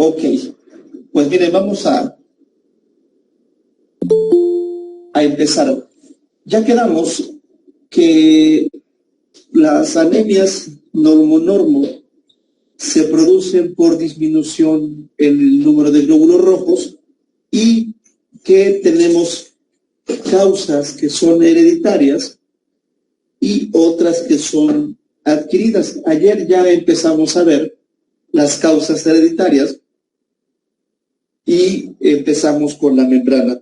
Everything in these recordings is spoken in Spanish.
Ok, pues miren, vamos a empezar. Ya quedamos que las anemias normo-normo se producen por disminución en el número de glóbulos rojos y que tenemos causas que son hereditarias y otras que son adquiridas. Ayer ya empezamos a ver las causas hereditarias y empezamos con la membrana.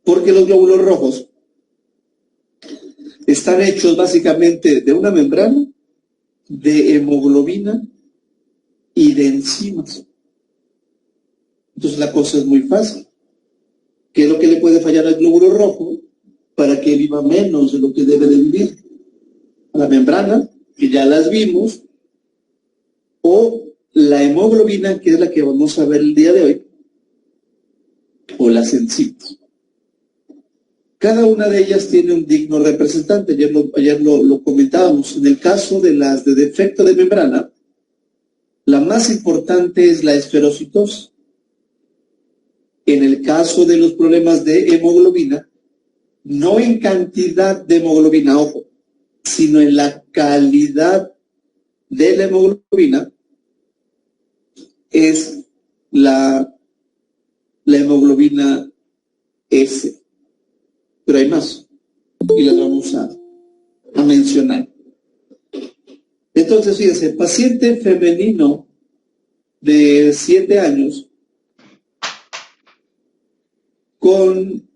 Porque los glóbulos rojos están hechos básicamente de una membrana, de hemoglobina y de enzimas. Entonces la cosa es muy fácil. ¿Qué es lo que le puede fallar al glóbulo rojo para que viva menos de lo que debe de vivir? A la membrana, que ya las vimos, o la hemoglobina, que es la que vamos a ver el día de hoy, o las enzimas. Cada una de ellas tiene un digno representante. Ayer lo comentábamos. En el caso de las de defecto de membrana, la más importante es la esferocitosis. En el caso de los problemas de hemoglobina, no en cantidad de hemoglobina, ojo, sino en la calidad de la hemoglobina, es la hemoglobina S. Pero hay más, y las vamos a mencionar. Entonces, fíjense, paciente femenino de 7 años con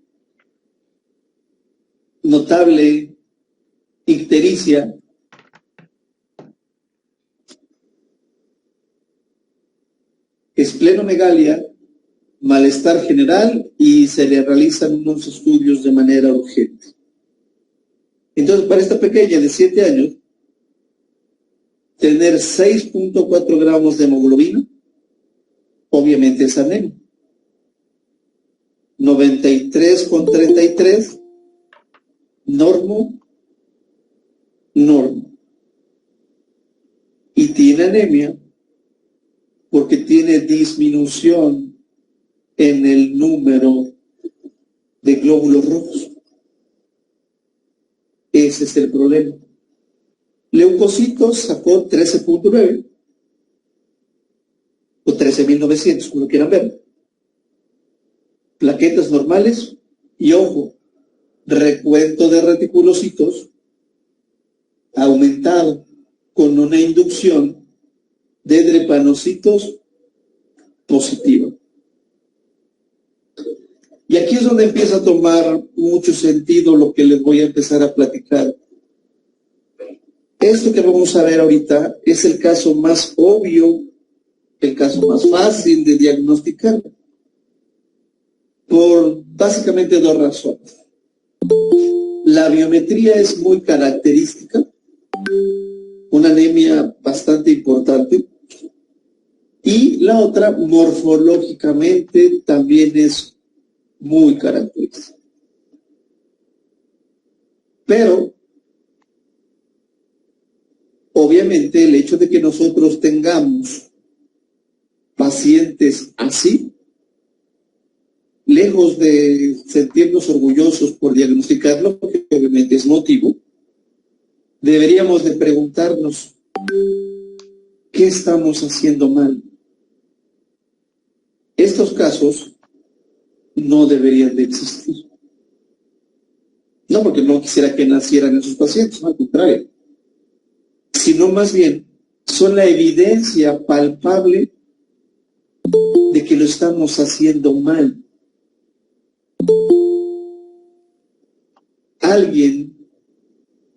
notable ictericia, esplenomegalia, malestar general, y se le realizan unos estudios de manera urgente. Entonces, para esta pequeña de 7 años, tener 6.4 gramos de hemoglobina, obviamente es anemia. 93,33, normo. Y tiene anemia porque tiene disminución en el número de glóbulos rojos. Ese es el problema. Leucocitos sacó 13.9 o 13.900, como lo quieran ver. Plaquetas normales y, ojo, recuento de reticulocitos aumentado con una inducción de drepanocitos positiva. Y aquí es donde empieza a tomar mucho sentido lo que les voy a empezar a platicar. Esto que vamos a ver ahorita es el caso más obvio, el caso más fácil de diagnosticar, por básicamente 2 razones. La biometría es muy característica, una anemia bastante importante, y la otra, morfológicamente, también es muy característica. Pero, obviamente, el hecho de que nosotros tengamos pacientes así, lejos de sentirnos orgullosos por diagnosticarlo, que obviamente es motivo, deberíamos de preguntarnos, ¿qué estamos haciendo mal? Estos casos no deberían de existir. No porque no quisiera que nacieran esos pacientes, no, al contrario, sino más bien son la evidencia palpable de que lo estamos haciendo mal. Alguien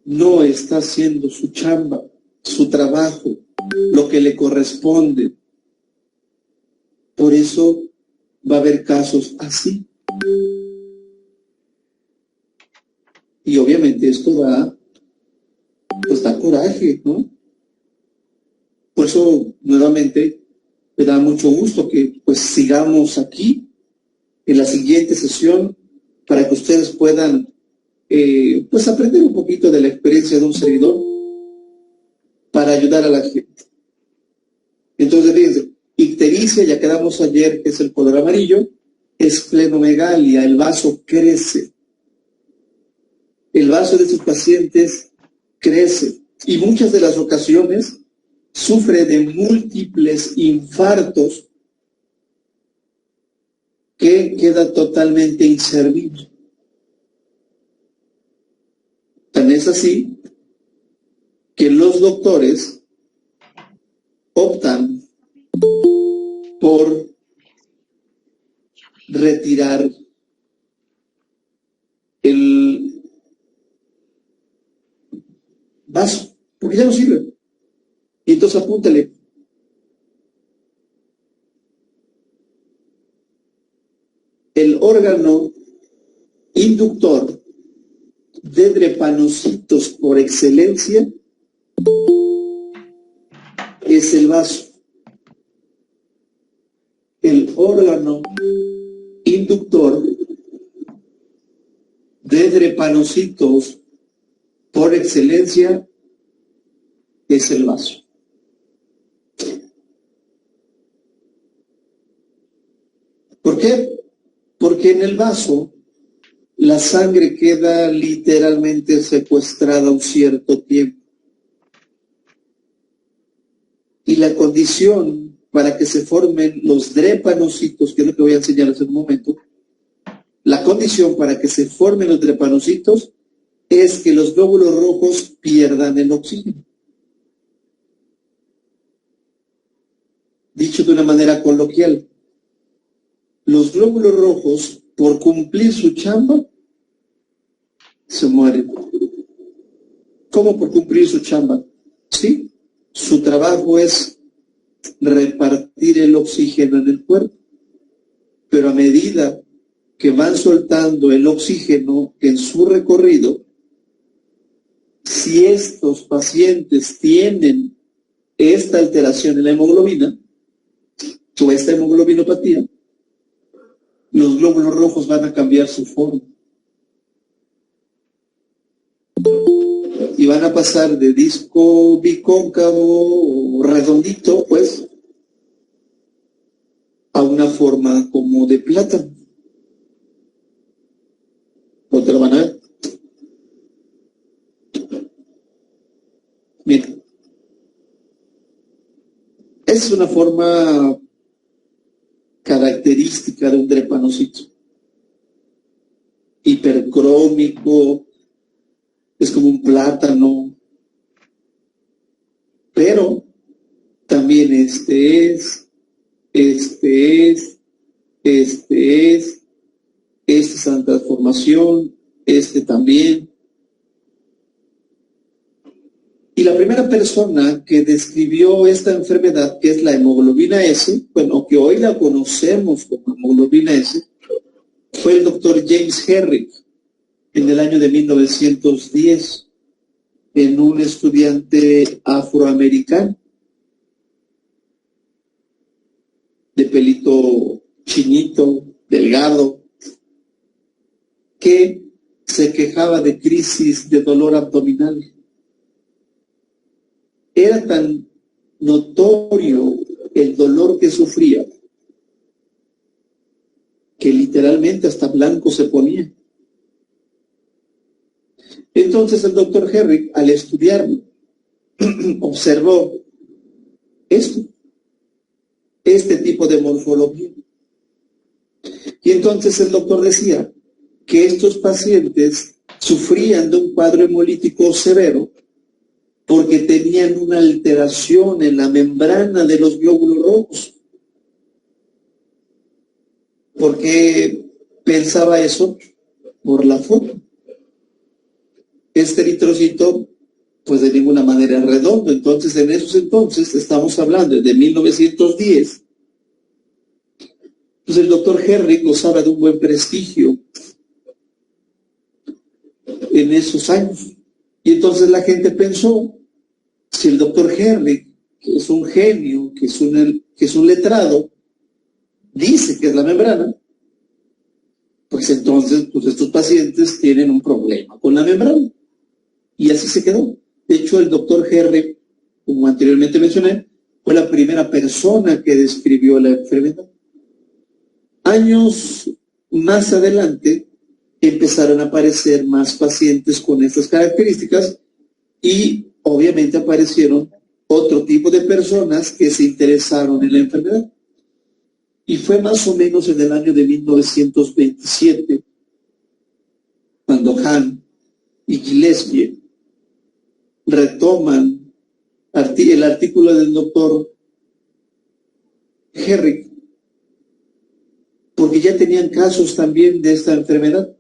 no está haciendo su chamba, su trabajo, lo que le corresponde. Por eso va a haber casos así. Y obviamente esto da coraje, ¿no? Por eso, nuevamente, me da mucho gusto que pues sigamos aquí en la siguiente sesión para que ustedes puedan pues aprender un poquito de la experiencia de un servidor para ayudar a la gente. Entonces, fíjense, ictericia, ya quedamos ayer, que es el color amarillo. Esplenomegalia, el vaso crece. El vaso de sus pacientes crece. Y muchas de las ocasiones sufre de múltiples infartos que queda totalmente inservible. Tan es así que los doctores optan por retirar el vaso, porque ya no sirve. Y entonces apúntale. El órgano inductor de drepanocitos por excelencia es el vaso. El órgano inductor de drepanocitos por excelencia es el vaso. ¿Por qué? Porque en el vaso la sangre queda literalmente secuestrada un cierto tiempo. Y la condición para que se formen los drepanocitos, que es lo que voy a enseñarles en un momento, la condición para que se formen los drepanocitos es que los glóbulos rojos pierdan el oxígeno. Dicho de una manera coloquial, los glóbulos rojos, por cumplir su chamba, se mueren. ¿Cómo por cumplir su chamba? Sí, su trabajo es repartir el oxígeno en el cuerpo, pero a medida que van soltando el oxígeno en su recorrido, si estos pacientes tienen esta alteración en la hemoglobina, o esta hemoglobinopatía, los glóbulos rojos van a cambiar su forma. Y van a pasar de disco bicóncavo o redondito, pues, a una forma como de plátano. ¿Otra van a ver? Miren. Es una forma característica de un drepanocito. Hipercrómico, es como un plátano, pero también esta es en transformación, también. Y la primera persona que describió esta enfermedad, que es la hemoglobina S, bueno, que hoy la conocemos como hemoglobina S, fue el doctor James Herrick, en el año de 1910, en un estudiante afroamericano, de pelito chinito, delgado, que se quejaba de crisis de dolor abdominal. Era tan notorio el dolor que sufría que literalmente hasta blanco se ponía. Entonces el doctor Herrick, al estudiarlo, observó este tipo de morfología. Y entonces el doctor decía que estos pacientes sufrían de un cuadro hemolítico severo porque tenían una alteración en la membrana de los glóbulos rojos. ¿Por qué pensaba eso? Por la foto. Este eritrocito, pues de ninguna manera es redondo. Entonces, en esos entonces, estamos hablando de 1910, pues el doctor Herrick gozaba de un buen prestigio en esos años. Y entonces la gente pensó, si el doctor Herrick, que es un genio, que es un letrado, dice que es la membrana, pues entonces pues estos pacientes tienen un problema con la membrana. Y así se quedó. De hecho, el doctor Herrick, como anteriormente mencioné, Fue la primera persona que describió la enfermedad. Años más adelante empezaron a aparecer más pacientes con estas características y obviamente aparecieron otro tipo de personas que se interesaron en la enfermedad. Y fue más o menos en el año de 1927 cuando Hahn y Gillespie retoman el artículo del doctor Herrick, porque ya tenían casos también de esta enfermedad,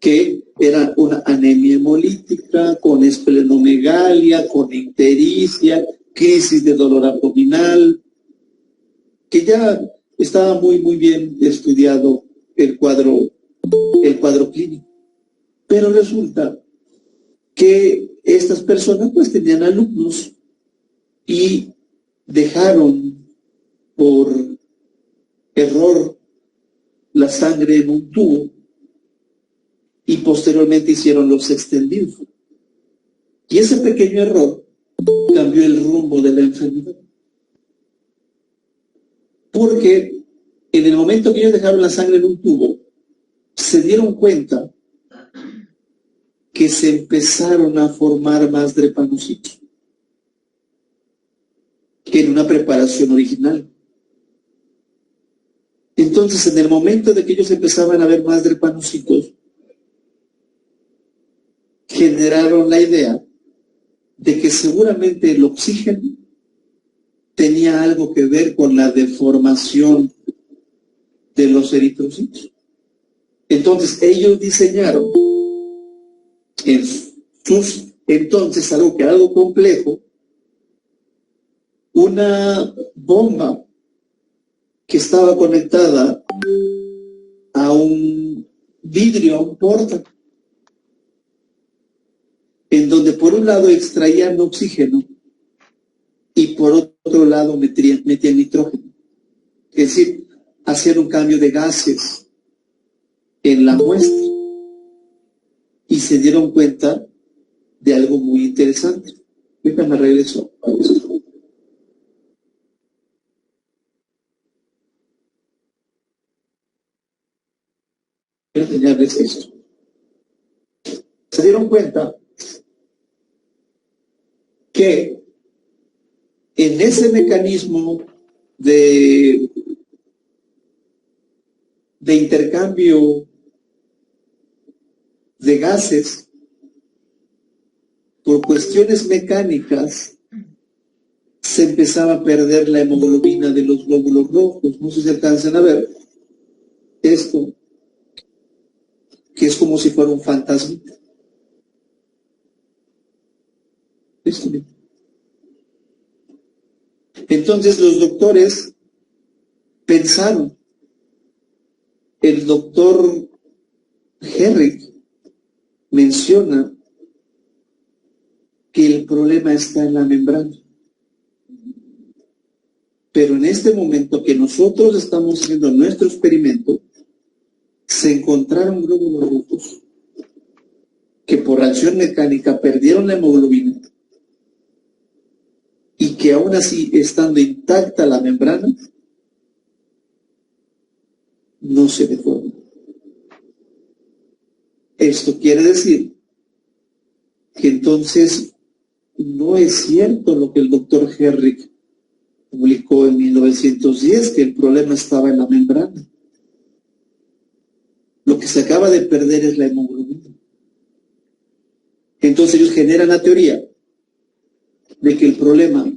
que era una anemia hemolítica, con esplenomegalia, con ictericia, crisis de dolor abdominal, que ya estaba muy bien estudiado el cuadro clínico. Pero resulta que estas personas pues tenían alumnos y dejaron por error la sangre en un tubo y posteriormente hicieron los extendidos. Y ese pequeño error cambió el rumbo de la enfermedad. Porque en el momento que ellos dejaron la sangre en un tubo, se dieron cuenta que se empezaron a formar más drepanocitos que en una preparación original. Entonces, en el momento de que ellos empezaban a ver más drepanocitos, generaron la idea de que seguramente el oxígeno tenía algo que ver con la deformación de los eritrocitos. Entonces, ellos diseñaron entonces algo complejo, una bomba que estaba conectada a un vidrio, a un porta, en donde por un lado extraían oxígeno y por otro lado metían nitrógeno. Es decir, hacían un cambio de gases en la muestra y se dieron cuenta de algo muy interesante. Déjame regreso a esto. Quiero enseñarles esto. Se dieron cuenta que en ese mecanismo de intercambio de gases, por cuestiones mecánicas, se empezaba a perder la hemoglobina de los glóbulos rojos. No sé si alcanzan a ver esto, que es como si fuera un fantasma. Esto mismo. Entonces los doctores pensaron, el doctor Herrick menciona que el problema está en la membrana. Pero en este momento que nosotros estamos haciendo nuestro experimento, se encontraron glóbulos rojos que por acción mecánica perdieron la hemoglobina y que aún así, estando intacta la membrana, no se deforma. Esto quiere decir que entonces no es cierto lo que el doctor Herrick publicó en 1910, que el problema estaba en la membrana. Lo que se acaba de perder es la hemoglobina. Entonces ellos generan la teoría de que el problema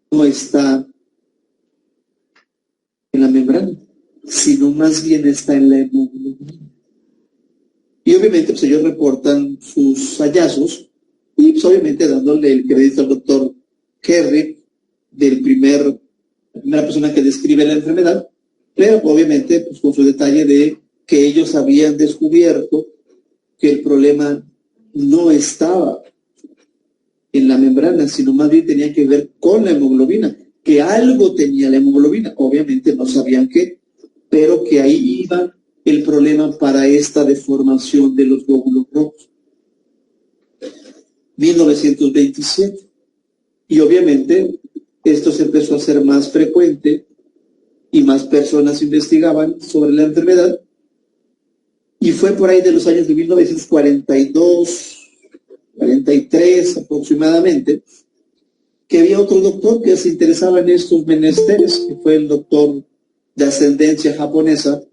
no está en la membrana, sino más bien está en la hemoglobina. Y obviamente pues ellos reportan sus hallazgos y pues obviamente dándole el crédito al doctor Herrick la primera persona que describe la enfermedad, pero obviamente pues con su detalle de que ellos habían descubierto que el problema no estaba en la membrana, sino más bien tenía que ver con la hemoglobina, que algo tenía la hemoglobina, obviamente no sabían qué, pero que ahí iba el problema para esta deformación de los glóbulos rojos. 1927. Y obviamente esto se empezó a hacer más frecuente y más personas investigaban sobre la enfermedad. Y fue por ahí de los años de 1942, 43 aproximadamente, que había otro doctor que se interesaba en estos menesteres, que fue el doctor de ascendencia japonesa,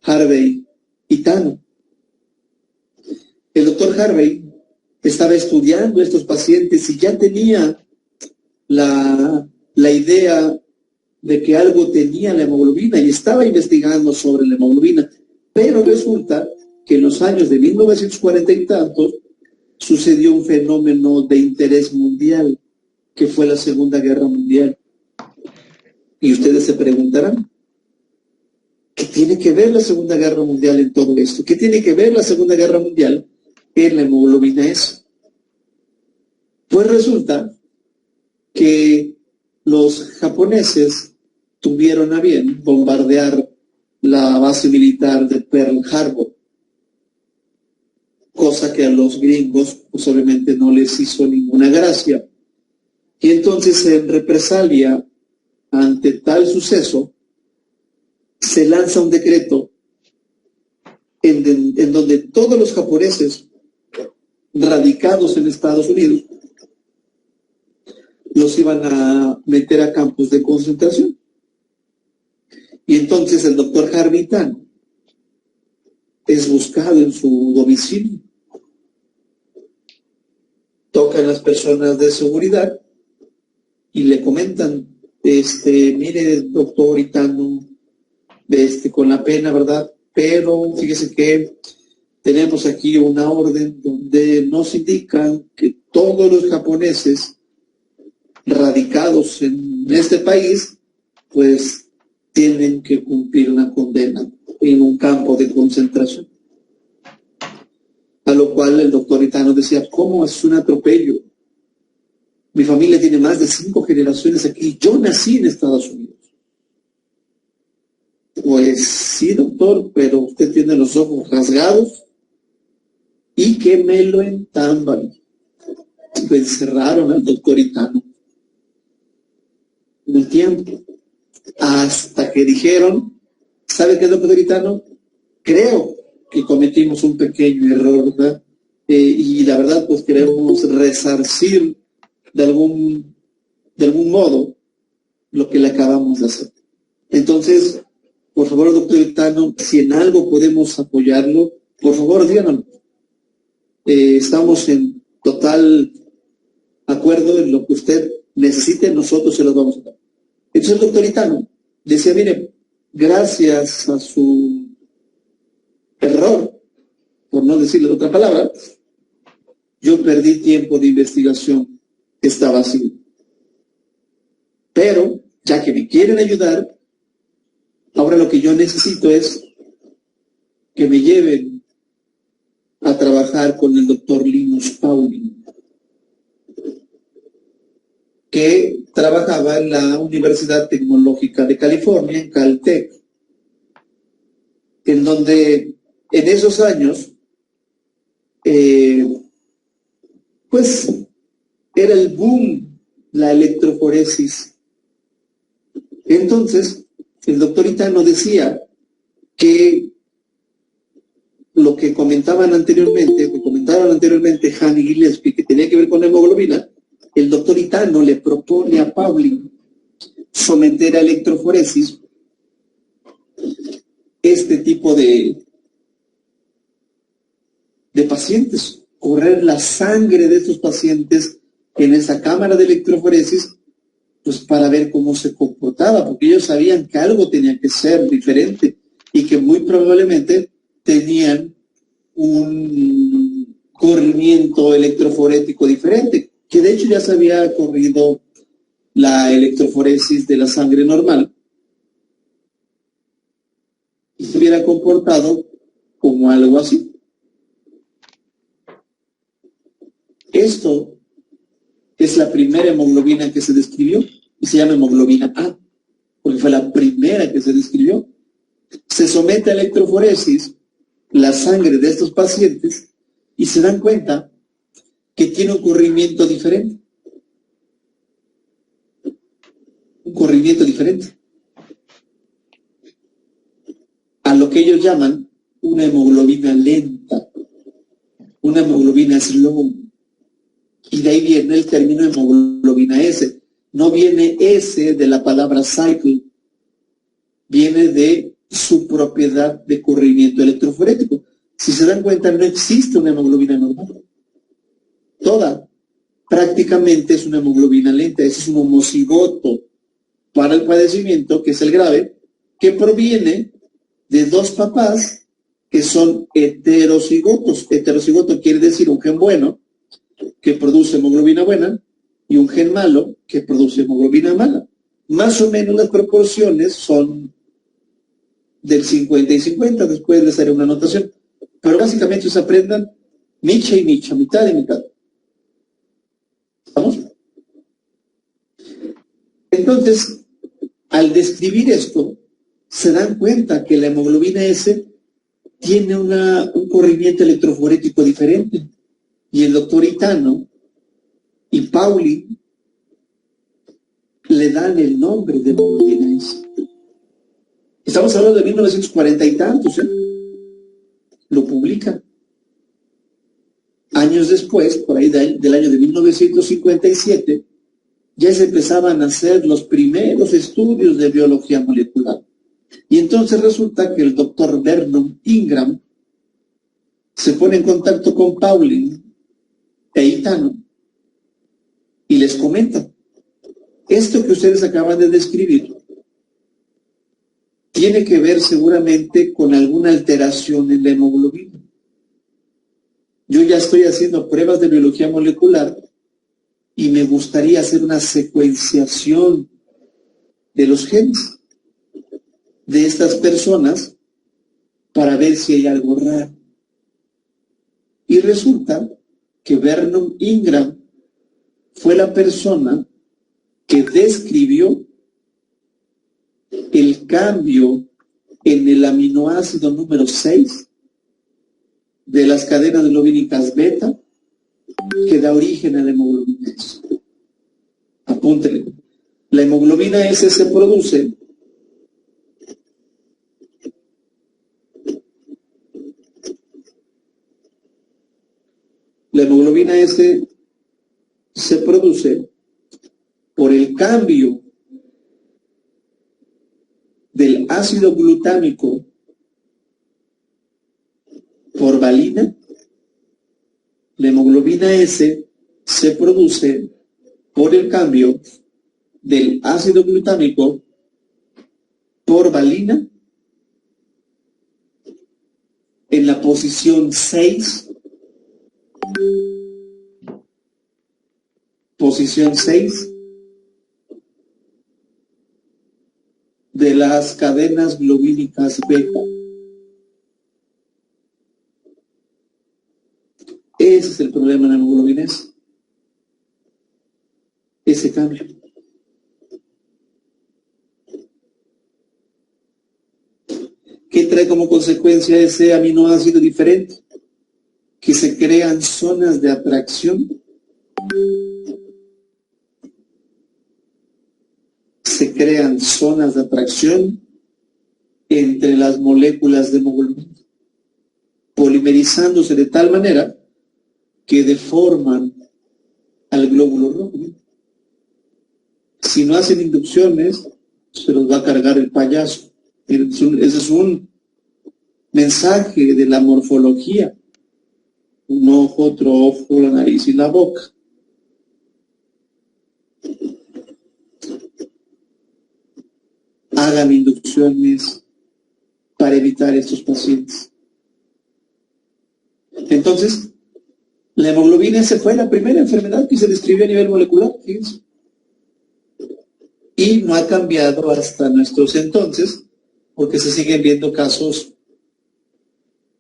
Harvey Itano. El doctor Harvey estaba estudiando estos pacientes y ya tenía la idea de que algo tenía la hemoglobina y estaba investigando sobre la hemoglobina, pero resulta que en los años de 1940 y tantos sucedió un fenómeno de interés mundial, que fue la Segunda Guerra Mundial. Y ustedes se preguntarán, ¿qué tiene que ver la Segunda Guerra Mundial en todo esto? ¿Qué tiene que ver la Segunda Guerra Mundial en la hemoglobina S? Pues resulta que los japoneses tuvieron a bien bombardear la base militar de Pearl Harbor, cosa que a los gringos pues obviamente no les hizo ninguna gracia. Y entonces, en represalia ante tal suceso, se lanza un decreto en donde todos los japoneses radicados en Estados Unidos los iban a meter a campos de concentración. Y entonces el doctor Harvey Itano es buscado en su domicilio. Tocan las personas de seguridad y le comentan, mire, doctor Itano, con la pena, ¿verdad? Pero fíjese que tenemos aquí una orden donde nos indican que todos los japoneses radicados en este país, pues tienen que cumplir una condena en un campo de concentración. A lo cual el doctor Itano decía, ¿cómo es un atropello? Mi familia tiene más de 5 generaciones aquí. Yo nací en Estados Unidos. Pues sí, doctor, pero usted tiene los ojos rasgados y que me lo entamban. Lo encerraron al doctor Itano un tiempo, hasta que dijeron, ¿sabe qué, doctor Itano? Creo que cometimos un pequeño error, ¿verdad? Y la verdad, pues queremos resarcir de algún modo lo que le acabamos de hacer. Entonces, por favor, doctor Itano, si en algo podemos apoyarlo, por favor, díganos. Estamos en total acuerdo en lo que usted necesite, nosotros se los vamos a dar. Entonces el doctor Itano decía, mire, gracias a su error, por no decirle otra palabra, yo perdí tiempo de investigación que estaba haciendo. Pero, ya que me quieren ayudar, ahora lo que yo necesito es que me lleven a trabajar con el doctor Linus Pauling, que trabajaba en la Universidad Tecnológica de California, en Caltech, en donde en esos años, pues era el boom, la electroforesis. Entonces, el doctor Itano decía que lo que comentaban anteriormente, Han y Gillespie, que tenía que ver con la hemoglobina, el doctor Itano le propone a Pauling someter a electroforesis este tipo de pacientes, correr la sangre de estos pacientes en esa cámara de electroforesis, pues para ver cómo se comportaba, porque ellos sabían que algo tenía que ser diferente y que muy probablemente tenían un corrimiento electroforético diferente, que de hecho ya se había corrido la electroforesis de la sangre normal y se hubiera comportado como algo así. Esto es la primera hemoglobina que se describió y se llama hemoglobina A, porque fue la primera que se describió. Se somete a electroforesis la sangre de estos pacientes y se dan cuenta que tiene un corrimiento diferente. corrimiento diferente, a lo que ellos llaman una hemoglobina lenta, una hemoglobina slow, y de ahí viene el término hemoglobina S. No viene S de la palabra cycle, viene de su propiedad de corrimiento electroforético. Si se dan cuenta, no existe una hemoglobina normal. Toda prácticamente es una hemoglobina lenta. Ese es un homocigoto para el padecimiento, que es el grave, que proviene de dos papás que son heterocigotos. Heterocigoto quiere decir un gen bueno que produce hemoglobina buena y un gen malo que produce hemoglobina mala. Más o menos las proporciones son del 50 y 50, después les haré una anotación. Pero básicamente se aprendan micha y micha, mitad y mitad. ¿Estamos? Entonces, al describir esto, se dan cuenta que la hemoglobina S tiene un corrimiento electroforético diferente. Y el doctor Itano y Pauli le dan el nombre de hemoglobina S. Estamos hablando de 1940 y tantos, ¿eh? Lo publican. Años después, por ahí del año de 1957, ya se empezaban a hacer los primeros estudios de biología molecular. Y entonces resulta que el doctor Vernon Ingram se pone en contacto con Pauling e Itano y les comenta: esto que ustedes acaban de describir tiene que ver seguramente con alguna alteración en la hemoglobina. Yo ya estoy haciendo pruebas de biología molecular y me gustaría hacer una secuenciación de los genes de estas personas para ver si hay algo raro. Y resulta que Vernon Ingram fue la persona que describió el cambio en el aminoácido número 6 de las cadenas globínicas beta que da origen a la hemoglobina S. Apúntele. La hemoglobina S se produce por el cambio del ácido glutámico por valina. La hemoglobina S se produce por el cambio del ácido glutámico por valina en la posición 6. Posición 6 de las cadenas globínicas beta. Ese es el problema en la hemoglobina S. Ese cambio. ¿Qué trae como consecuencia ese aminoácido diferente? Que se crean zonas de atracción. Se crean zonas de atracción entre las moléculas de hemoglobina, polimerizándose de tal manera que deforman al glóbulo rojo. Si no hacen inducciones, se los va a cargar el payaso. Ese es un mensaje de la morfología. Un ojo, otro ojo, la nariz y la boca. Hagan inducciones para evitar estos pacientes. Entonces, la hemoglobina S fue la primera enfermedad que se describió a nivel molecular, fíjense. Y no ha cambiado hasta nuestros entonces, porque se siguen viendo casos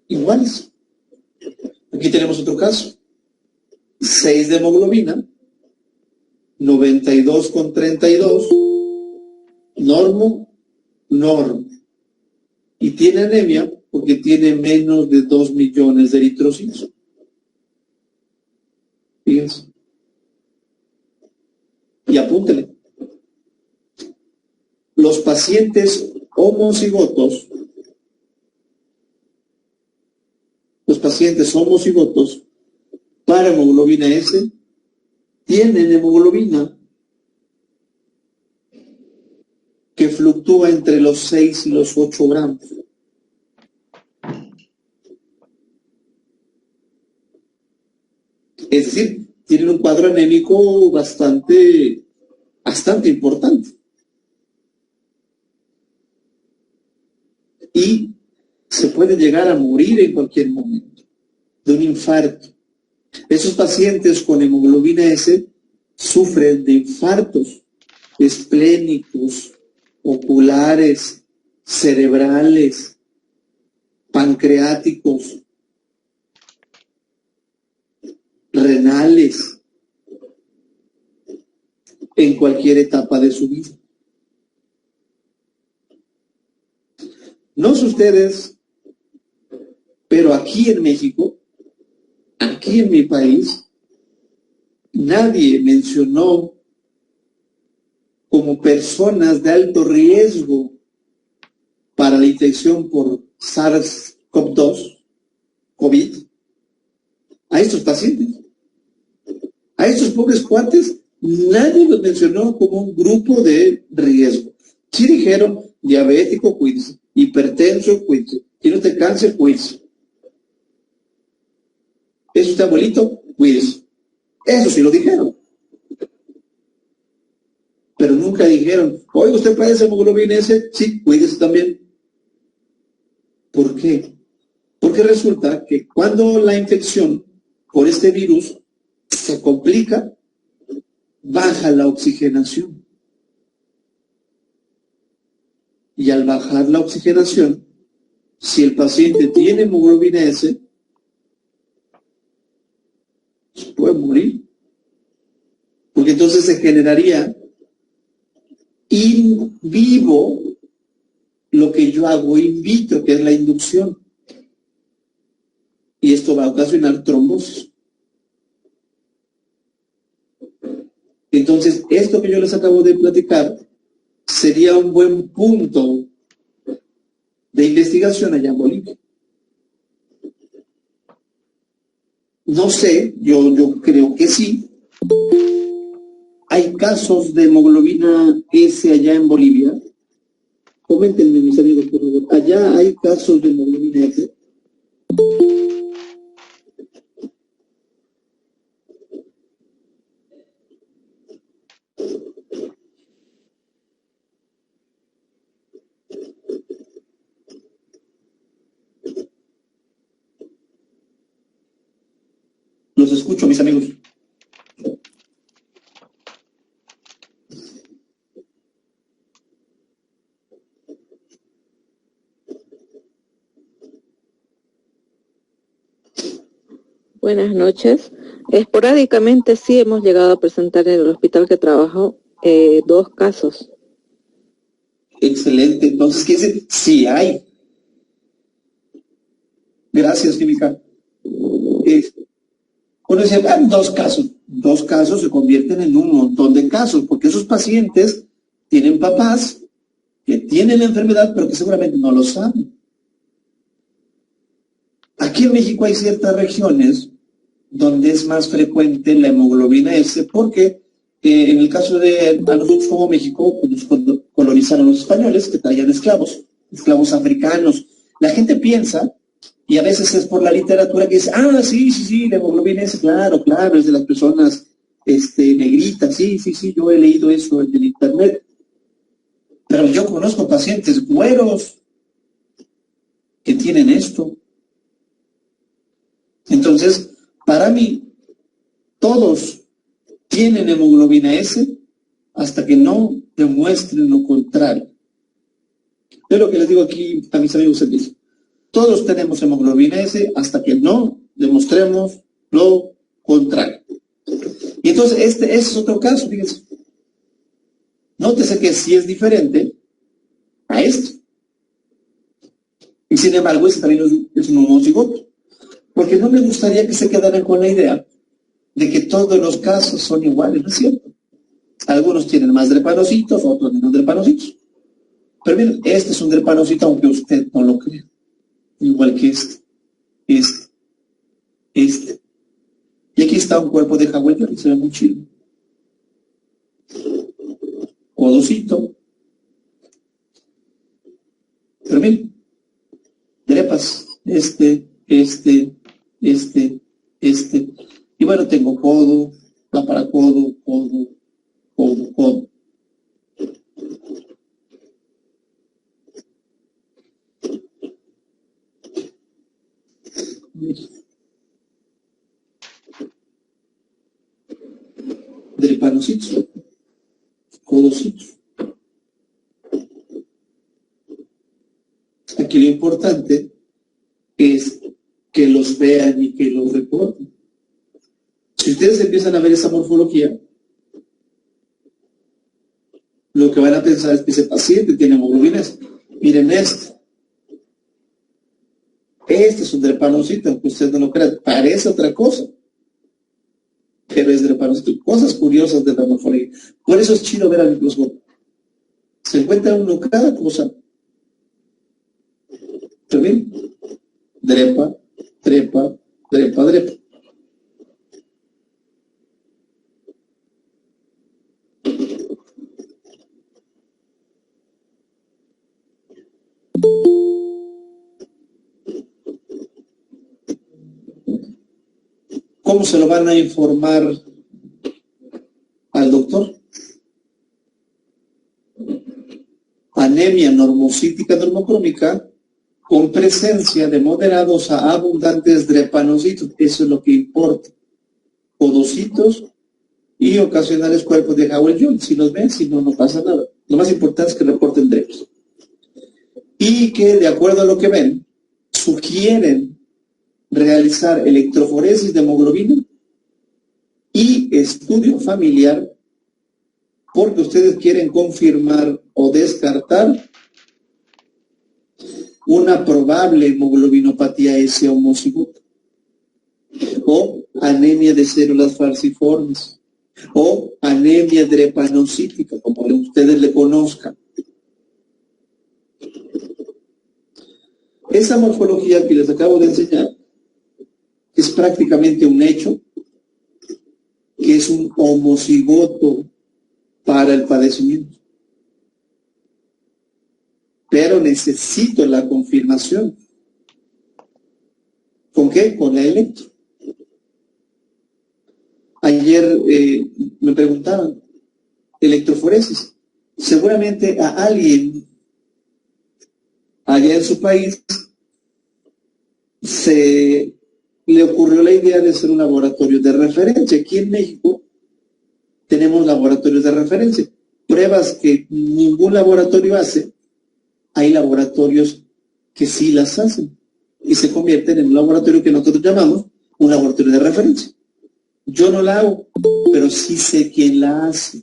iguales. Aquí tenemos otro caso. 6 de hemoglobina, 92,32, normo. Y tiene anemia porque tiene menos de 2 millones de eritrocitos. Fíjense. Y apúntele. los pacientes homocigotos, para hemoglobina S tienen hemoglobina que fluctúa entre los 6 y los 8 gramos. Es decir, tienen un cuadro anémico bastante importante. Y se puede llegar a morir en cualquier momento de un infarto. Esos pacientes con hemoglobina S sufren de infartos esplénicos, oculares, cerebrales, pancreáticos, renales, en cualquier etapa de su vida. No sé ustedes, pero aquí en México, aquí en mi país, nadie mencionó como personas de alto riesgo para la infección por SARS-CoV-2, COVID, a estos pacientes. A estos pobres cuates, nadie los mencionó como un grupo de riesgo. Sí dijeron, diabético, cuídese, hipertenso, cuídese, tiene usted cáncer, cuídese. ¿Es usted abuelito? Cuídese. Eso sí lo dijeron. Pero nunca dijeron, oiga, ¿usted padece hemoglobina S? Sí, cuídese también. ¿Por qué? Porque resulta que cuando la infección por este virus se complica, baja la oxigenación. Y al bajar la oxigenación, si el paciente tiene hemoglobina S, se puede morir. Porque entonces se generaría in vivo lo que yo hago in vitro, que es la inducción. Y esto va a ocasionar trombosis. Entonces, esto que yo les acabo de platicar sería un buen punto de investigación allá en Bolivia. No sé, yo creo que sí. ¿Hay casos de hemoglobina S allá en Bolivia? Coméntenme, mis amigos, por favor. ¿Allá hay casos de hemoglobina S? Los escucho, mis amigos. Buenas noches. Esporádicamente sí hemos llegado a presentar en el hospital que trabajo 2 casos. Excelente. Entonces, ¿qué dice? Sí hay. Gracias, Química. Uno decía, dos casos. 2 casos se convierten en un montón de casos, porque esos pacientes tienen papás que tienen la enfermedad, pero que seguramente no lo saben. Aquí en México hay ciertas regiones donde es más frecuente la hemoglobina S, porque en el caso de a nosotros como México, pues nos colonizaron los españoles que traían esclavos africanos. La gente piensa, y a veces es por la literatura que dice, sí, la hemoglobina S, claro, es de las personas negritas, sí, yo he leído eso en el internet. Pero yo conozco pacientes güeros que tienen esto. Entonces, para mí, todos tienen hemoglobina S hasta que no demuestren lo contrario. Es lo que les digo aquí a mis amigos servicios. Todos tenemos hemoglobina S hasta que no demostremos lo contrario. Y entonces, ese es otro caso, fíjense. Nótese que sí es diferente a esto. Y sin embargo, ese también es un homocigoto. Porque no me gustaría que se quedaran con la idea de que todos los casos son iguales, ¿no es cierto? Algunos tienen más drepanocitos, otros menos drepanocitos. Pero miren, este es un drepanocito, aunque usted no lo crea. Igual que este. Y aquí está un cuerpo de hawaiano que se ve muy chido. Codocito. Pero miren, drepas. Este. Y bueno, tengo codo, va para codo. Drepanocitos, codocitos. Aquí lo importante es que los vean y que los reporten. Si ustedes empiezan a ver esa morfología, lo que van a pensar es que ese paciente tiene hemoglobinas. Miren esto. Este es un drepanocito, aunque ustedes no lo crean. Parece otra cosa, pero es drepanocito. Cosas curiosas de la morfología. Por eso es chido ver al microscopio. Se encuentra uno cada cosa. Pero bien, drepa. ¿Cómo se lo van a informar al doctor? Anemia normocítica normocrómica con presencia de moderados a abundantes drepanocitos. Eso es lo que importa. Codocitos y ocasionales cuerpos de Howell-Jones. Si los ven, si no, no pasa nada. Lo más importante es que reporten drepas. Y que, de acuerdo a lo que ven, sugieren realizar electroforesis de hemoglobina y estudio familiar porque ustedes quieren confirmar o descartar una probable hemoglobinopatía S homocigota o anemia de células falciformes o anemia drepanocítica, como ustedes le conozcan. Esa morfología que les acabo de enseñar es prácticamente un hecho, que es un homocigoto para el padecimiento. Pero necesito la confirmación. ¿Con qué? Con la electro. Ayer me preguntaban, electroforesis. Seguramente a alguien allá en su país se le ocurrió la idea de hacer un laboratorio de referencia. Aquí en México tenemos laboratorios de referencia. Pruebas que ningún laboratorio hace, hay laboratorios que sí las hacen y se convierten en un laboratorio que nosotros llamamos un laboratorio de referencia. Yo no la hago, pero sí sé quién la hace.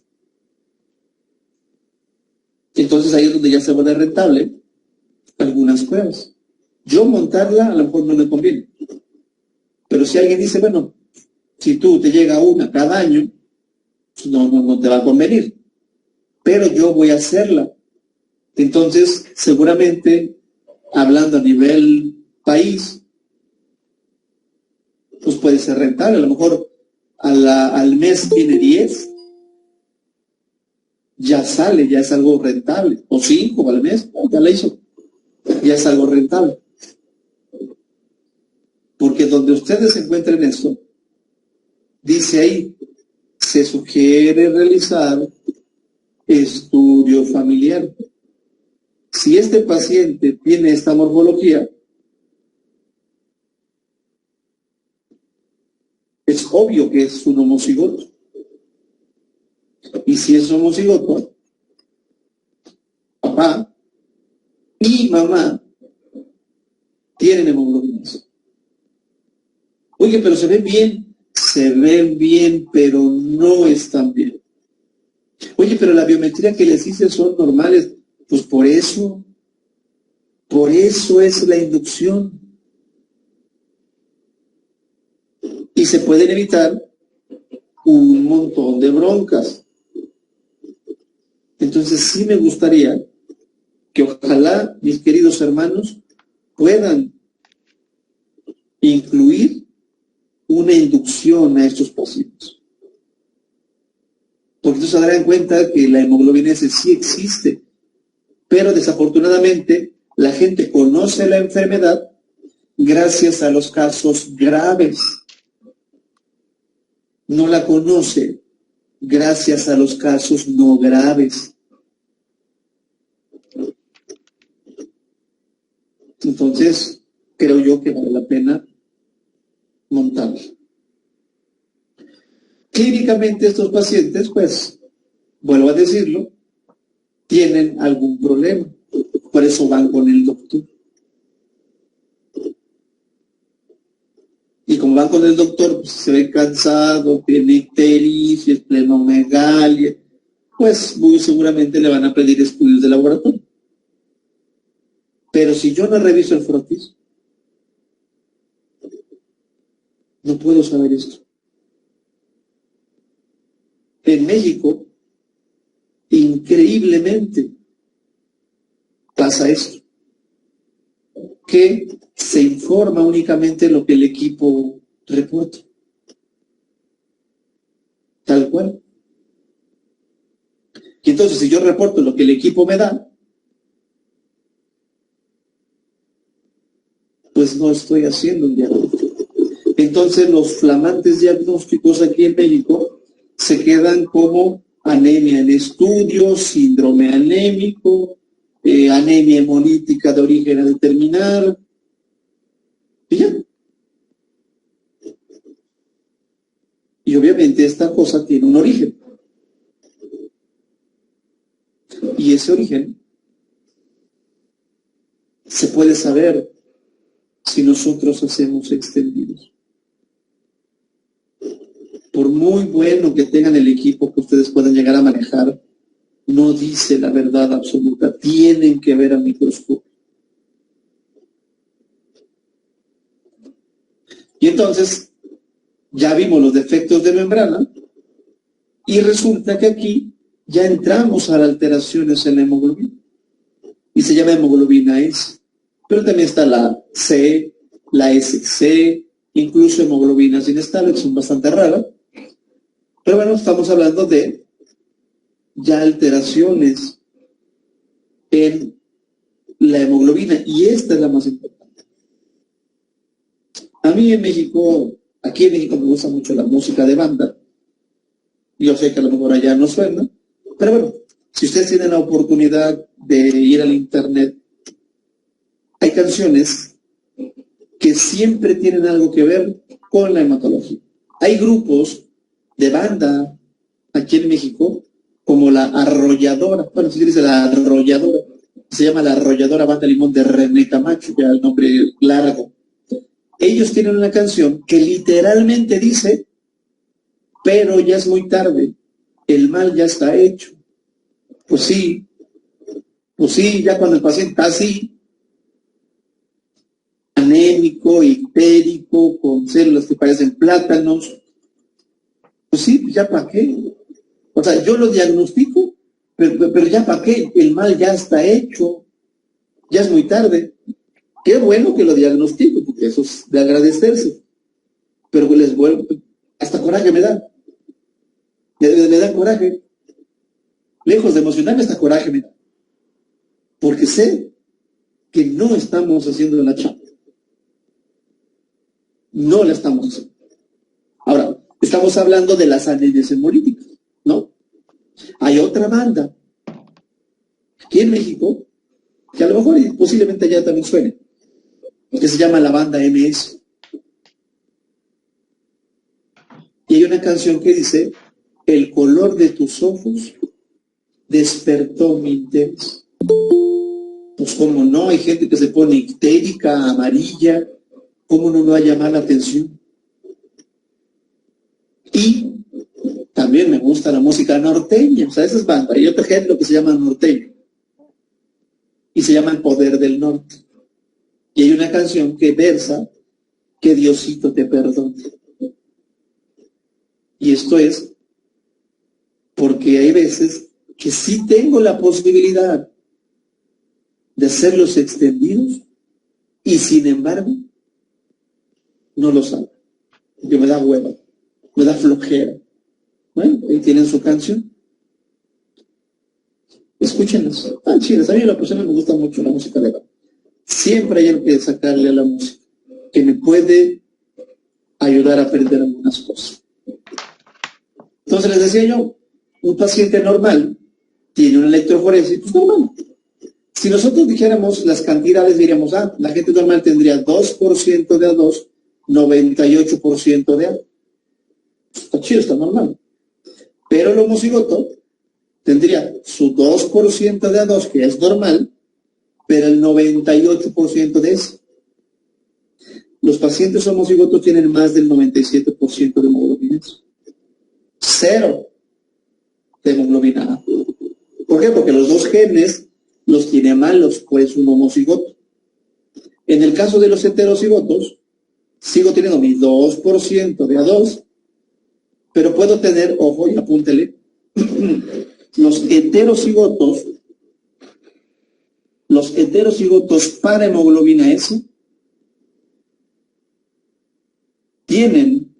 Entonces ahí es donde ya se vuelve rentable algunas pruebas. Yo montarla a lo mejor no me conviene. Pero si alguien dice, bueno, si tú te llega una cada año, no te va a convenir. Pero yo voy a hacerla. Entonces, seguramente, hablando a nivel país, pues puede ser rentable. A lo mejor al mes tiene 10, ya sale, ya es algo rentable. O 5 al mes, ya la hizo. Ya es algo rentable. Porque donde ustedes encuentren esto, dice ahí, se sugiere realizar estudio familiar. Si este paciente tiene esta morfología, es obvio que es un homocigoto. Y si es homocigoto, papá y mamá tienen hemoglobinas. Oye, pero se ven bien, pero no están bien. Oye, pero la biometría que les hice son normales. Pues por eso es la inducción. Y se pueden evitar un montón de broncas. Entonces sí me gustaría que ojalá mis queridos hermanos puedan incluir una inducción a estos pacientes. Porque entonces se darán cuenta que la hemoglobina S sí existe, pero desafortunadamente la gente conoce la enfermedad gracias a los casos graves. No la conoce gracias a los casos no graves. Entonces, creo yo que vale la pena montarlo. Clínicamente estos pacientes, pues, vuelvo a decirlo, tienen algún problema. Por eso van con el doctor. Y como van con el doctor, pues, se ve cansado, tiene ictericia, esplenomegalia, pues muy seguramente le van a pedir estudios de laboratorio. Pero si yo no reviso el frotis, no puedo saber esto. En México, increíblemente, pasa esto, que se informa únicamente lo que el equipo reporta. Tal cual. Y entonces, si yo reporto lo que el equipo me da, pues no estoy haciendo un diagnóstico. Entonces, los flamantes diagnósticos aquí en México se quedan como anemia en estudio, síndrome anémico, anemia hemolítica de origen a determinar, y ya. Y obviamente esta cosa tiene un origen. Y ese origen se puede saber si nosotros hacemos extendidos. Por muy bueno que tengan el equipo que ustedes puedan llegar a manejar, no dice la verdad absoluta. Tienen que ver a microscopio. Y entonces, ya vimos los defectos de membrana y resulta que aquí ya entramos a las alteraciones en la hemoglobina. Y se llama hemoglobina S. Pero también está la C, la SC, incluso hemoglobinas inestables, que son bastante raras. Pero bueno, estamos hablando de ya alteraciones en la hemoglobina, y esta es la más importante. A mí en México, aquí en México me gusta mucho la música de banda. Yo sé que a lo mejor allá no suena, pero bueno, si ustedes tienen la oportunidad de ir al internet, hay canciones que siempre tienen algo que ver con la hematología. Hay grupos de banda aquí en México, como la Arrolladora, bueno, si se dice la Arrolladora, se llama la Arrolladora Banda Limón de René Camacho, ya el nombre largo. Ellos tienen una canción que literalmente dice, pero ya es muy tarde, el mal ya está hecho. Pues sí, ya cuando el paciente está así, anémico, ictérico, con células que parecen plátanos, pues sí, ya para qué. O sea, yo lo diagnostico, pero ya para qué, el mal ya está hecho, ya es muy tarde. Qué bueno que lo diagnostico, porque eso es de agradecerse. Pero les vuelvo, hasta coraje me da. Me da coraje. Lejos de emocionarme, hasta coraje me da. Porque sé que no estamos haciendo la chamba. No la estamos haciendo. Ahora, estamos hablando de las anemias hemolíticas, ¿no? Hay otra banda aquí en México, que a lo mejor y posiblemente allá también suene, que se llama la banda MS. Y hay una canción que dice, el color de tus ojos despertó mi interés. Pues cómo no, hay gente que se pone ictérica, amarilla, cómo no me va a llamar la atención. Y también me gusta la música norteña, o sea, esa es banda. Hay otro género que se llama norteño y se llama El Poder del Norte. Y hay una canción que versa que Diosito te perdone. Y esto es porque hay veces que sí tengo la posibilidad de hacerlos extendidos y sin embargo no los hago. Porque me da hueva, me da flojera. Bueno, ahí tienen su canción. Escúchenlas. Están chidas. A mí a la persona me gusta mucho la música de rap. Siempre hay algo que sacarle a la música que me puede ayudar a aprender algunas cosas. Entonces les decía yo, un paciente normal tiene una electroforesis, pues normal. Si nosotros dijéramos las cantidades, diríamos, la gente normal tendría 2% de A2, 98% de A. Está chido, está normal. Pero el homocigoto tendría su 2% de A2, que es normal, pero el 98% de S. Los pacientes homocigotos tienen más del 97% de hemoglobina S. 0 de hemoglobina A. ¿Por qué? Porque los dos genes los tiene malos, pues un homocigoto. En el caso de los heterocigotos, sigo teniendo mi 2% de A2, pero puedo tener, ojo y apúntele, los heterocigotos para hemoglobina S tienen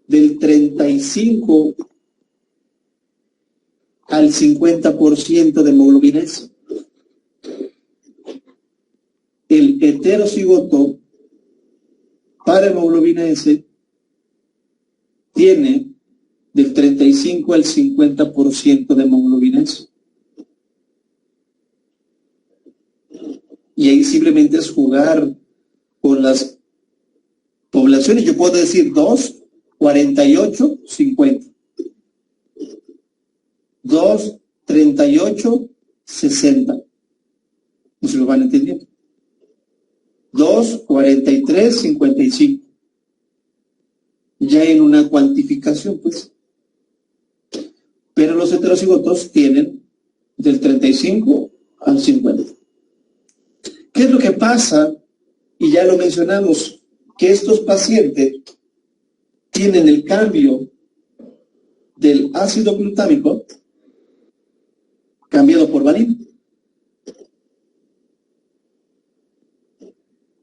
del 35 al 50% de hemoglobina S. El heterocigoto para hemoglobina S tiene del 35 al 50% de hemoglobina S. Y ahí simplemente es jugar con las poblaciones. Yo puedo decir 2, 48, 50. 2, 38, 60. No se lo van entendiendo. 2, 43, 55. Ya en una cuantificación, pues. Pero los heterocigotos tienen del 35 al 50. ¿Qué es lo que pasa? Y ya lo mencionamos, que estos pacientes tienen el cambio del ácido glutámico cambiado por valina.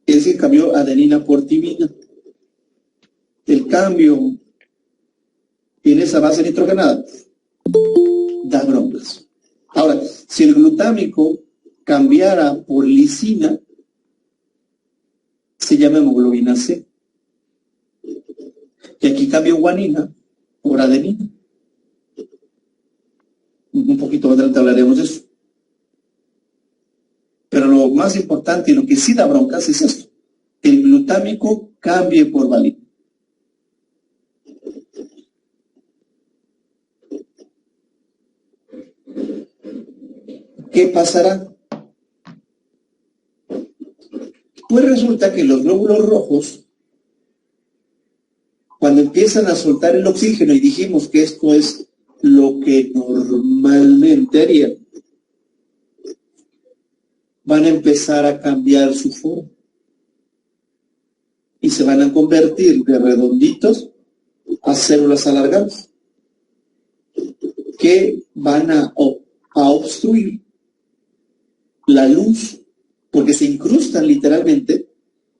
Es decir, cambió adenina por timina. El cambio en esa base nitrogenada da broncas. Ahora, si el glutámico cambiara por lisina, se llama hemoglobina C. Y aquí cambio guanina por adenina. Un poquito más adelante hablaremos de eso. Pero lo más importante y lo que sí da broncas es esto. El glutámico cambie por valina. ¿Qué pasará? Pues resulta que los glóbulos rojos, cuando empiezan a soltar el oxígeno, y dijimos que esto es lo que normalmente harían, van a empezar a cambiar su forma y se van a convertir de redonditos a células alargadas que van a obstruir la luz porque se incrustan literalmente.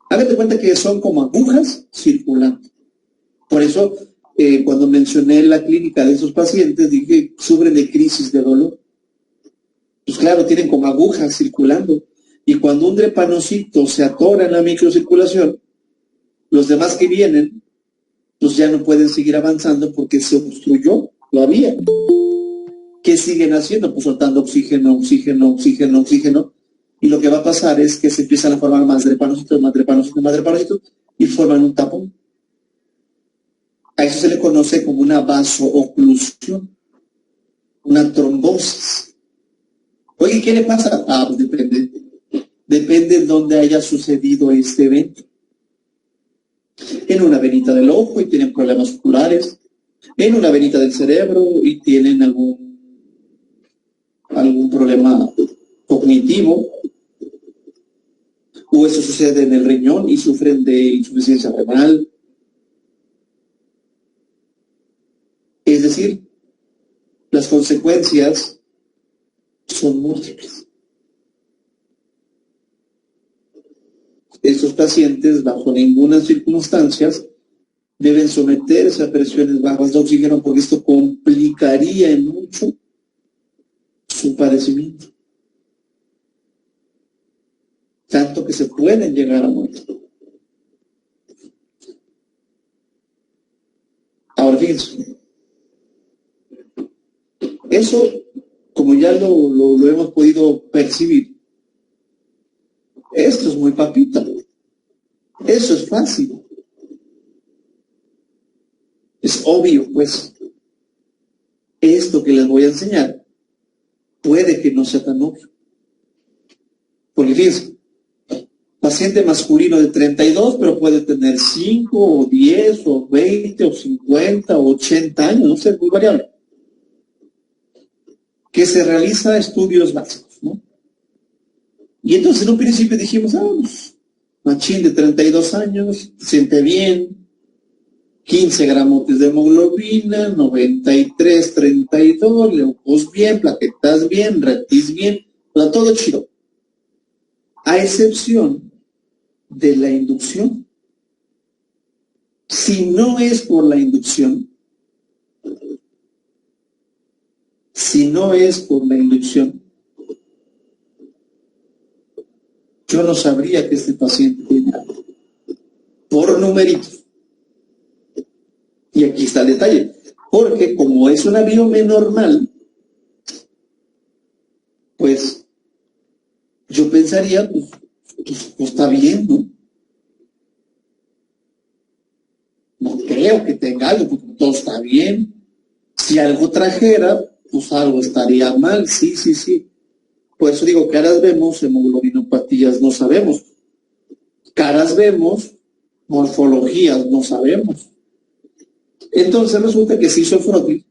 Hágate cuenta que son como agujas circulando. Por eso, cuando mencioné la clínica de esos pacientes, dije que sufren de crisis de dolor. Pues claro, tienen como agujas circulando. Y cuando un drepanocito se atora en la microcirculación, los demás que vienen, pues ya no pueden seguir avanzando porque se obstruyó la vía. ¿Qué siguen haciendo? Pues soltando oxígeno, oxígeno, oxígeno, oxígeno. Y lo que va a pasar es que se empiezan a formar más drepanocitos, más drepanocitos, más drepanocitos, y forman un tapón. A eso se le conoce como una vasooclusión, una trombosis. Oye, ¿qué le pasa? Pues depende. Depende de dónde haya sucedido este evento. En una venita del ojo y tienen problemas oculares. En una venita del cerebro y tienen algún problema cognitivo. O eso sucede en el riñón y sufren de insuficiencia renal. Es decir, las consecuencias son múltiples. estos pacientes, bajo ninguna circunstancia, deben someterse a presiones bajas de oxígeno porque esto complicaría en mucho su padecimiento. Tanto que se pueden llegar a morir. Ahora fíjense, eso, como ya lo hemos podido percibir, esto es muy papita, eso es fácil, es obvio, pues, esto que les voy a enseñar puede que no sea tan obvio. Porque fíjense, paciente masculino de 32, pero puede tener 5 o 10 o 20 o 50 o 80 años, no sé, es muy variable. Que se realiza estudios básicos, ¿no? Y entonces en un principio dijimos, pues, machín de 32 años, se siente bien, 15 gramotes de hemoglobina, 93, 32, leucos bien, plaquetas bien, retis bien, todo chido. A excepción de la inducción. Si no es por la inducción, yo no sabría que este paciente tiene algo. Por numeritos. Y aquí está el detalle. Porque como es una biome normal, pues yo pensaría, pues está bien, ¿no? No creo que tenga algo, porque todo está bien. Si algo trajera, pues algo estaría mal, sí. Por eso digo, caras vemos, hemoglobinopatías no sabemos. Caras vemos, morfologías no sabemos. Entonces resulta que se hizo frotis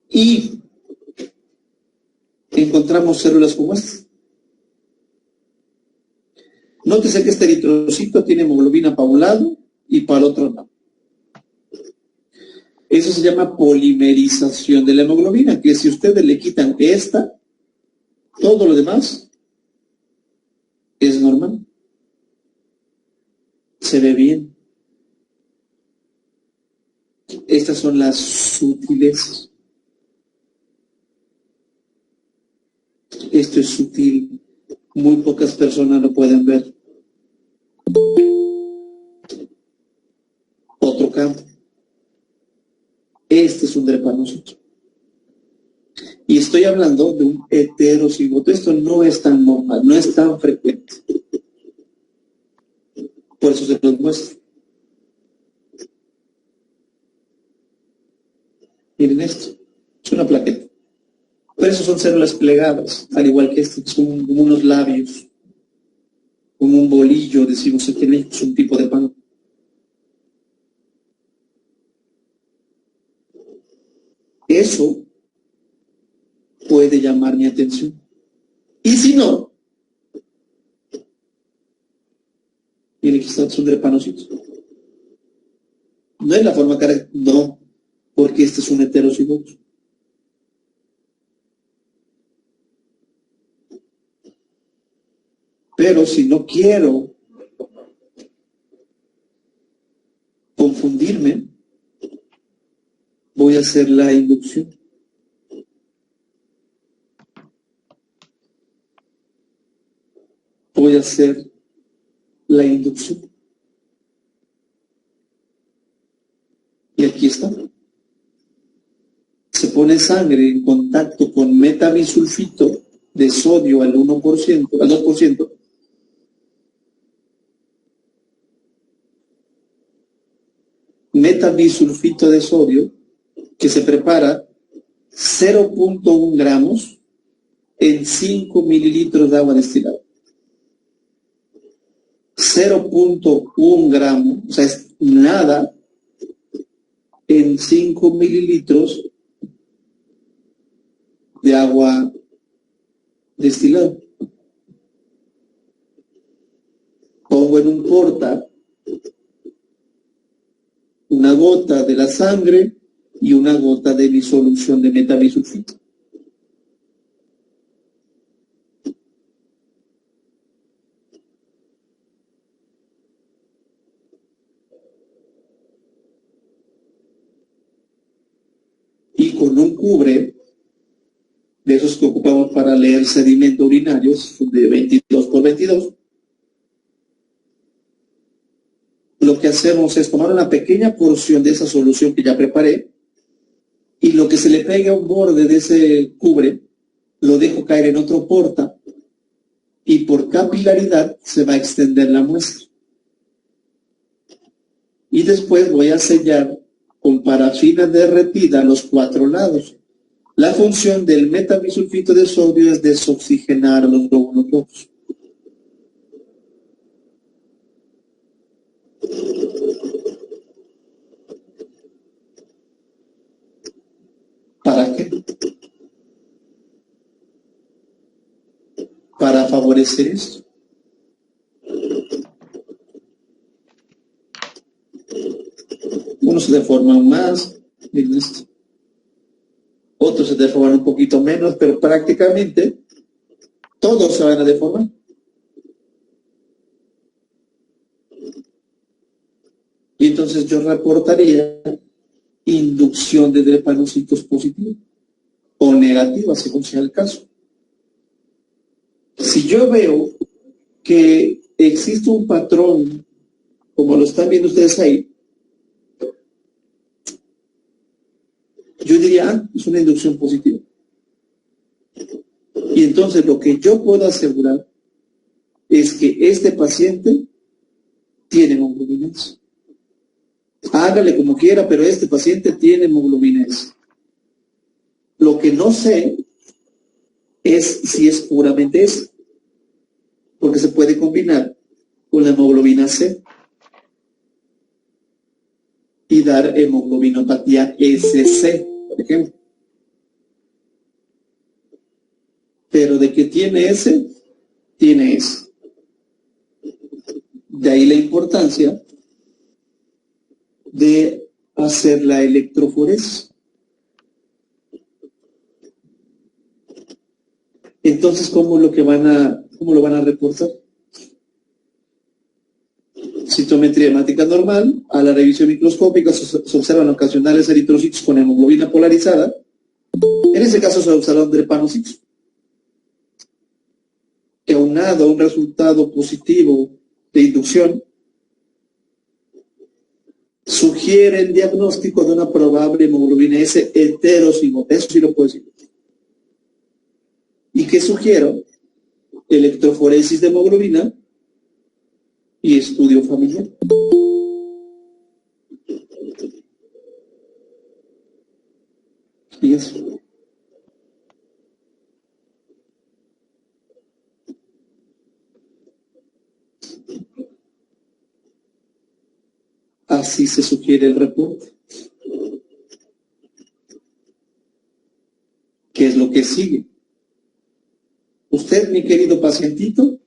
y encontramos células como estas. Nótese que este eritrocito tiene hemoglobina para un lado y para el otro lado. Eso se llama polimerización de la hemoglobina, que si ustedes le quitan esta, todo lo demás es normal. Se ve bien. Estas son las sutilezas. Esto es sutil. Muy pocas personas lo pueden ver. Otro campo. Este es un drepanócito. Y estoy hablando de un heterocigoto. Esto no es tan normal, no es tan frecuente. Por eso se los muestro. Miren esto. Es una plaqueta. Pero eso son células plegadas, al igual que este, son como unos labios, como un bolillo, decimos aquí en México, es un tipo de pan. Eso puede llamar mi atención. Y si no, miren que son drepanocitos. No es la forma característica, no, porque este es un heterocigoto. Pero si no quiero confundirme, voy a hacer la inducción. Voy a hacer la inducción. Y aquí está. Se pone sangre en contacto con metabisulfito de sodio al 1%, al 2%. Metabisulfito de sodio que se prepara 0.1 gramos en 5 mililitros de agua destilada. 0.1 gramos, o sea, es nada en 5 mililitros de agua destilada. Pongo en un porta una gota de la sangre y una gota de mi solución de metabisulfito. con un cubre, de esos que ocupamos para leer sedimento urinario, de 22 por 22, lo que hacemos es tomar una pequeña porción de esa solución que ya preparé y lo que se le pegue a un borde de ese cubre, lo dejo caer en otro porta y por capilaridad se va a extender la muestra. Y después voy a sellar con parafina derretida los 4 lados. La función del metabisulfito de sodio es desoxigenar los glóbulos rojos. ¿Para qué? Para favorecer esto. Unos se deforman más, miren esto. Otros se deforman un poquito menos, pero prácticamente todos se van a deformar. Y entonces yo reportaría inducción de drepanocitos positivos o negativas, según sea el caso. Si yo veo que existe un patrón, como lo están viendo ustedes ahí, yo diría, es una inducción positiva. Y entonces lo que yo puedo asegurar es que este paciente tiene hemoglobina S. Hágale como quiera, pero este paciente tiene hemoglobina S. Lo que no sé es si es puramente S, porque se puede combinar con la hemoglobina C y dar hemoglobinopatía SC, por ejemplo. Pero de que tiene S, tiene S. De ahí la importancia de hacer la electroforesis. Entonces, ¿cómo lo van a reportar? Citometría hemática normal, a la revisión microscópica se observan ocasionales eritrocitos con hemoglobina polarizada. En ese caso se observan drepanocitos, que aunado a un resultado positivo de inducción, sugiere el diagnóstico de una probable hemoglobina S heterocigota. Eso sí lo puedo decir. ¿Y qué sugiero? Electroforesis de hemoglobina y estudio familiar. Y eso. Así se sugiere el reporte. ¿Qué es lo que sigue? Usted, mi querido pacientito,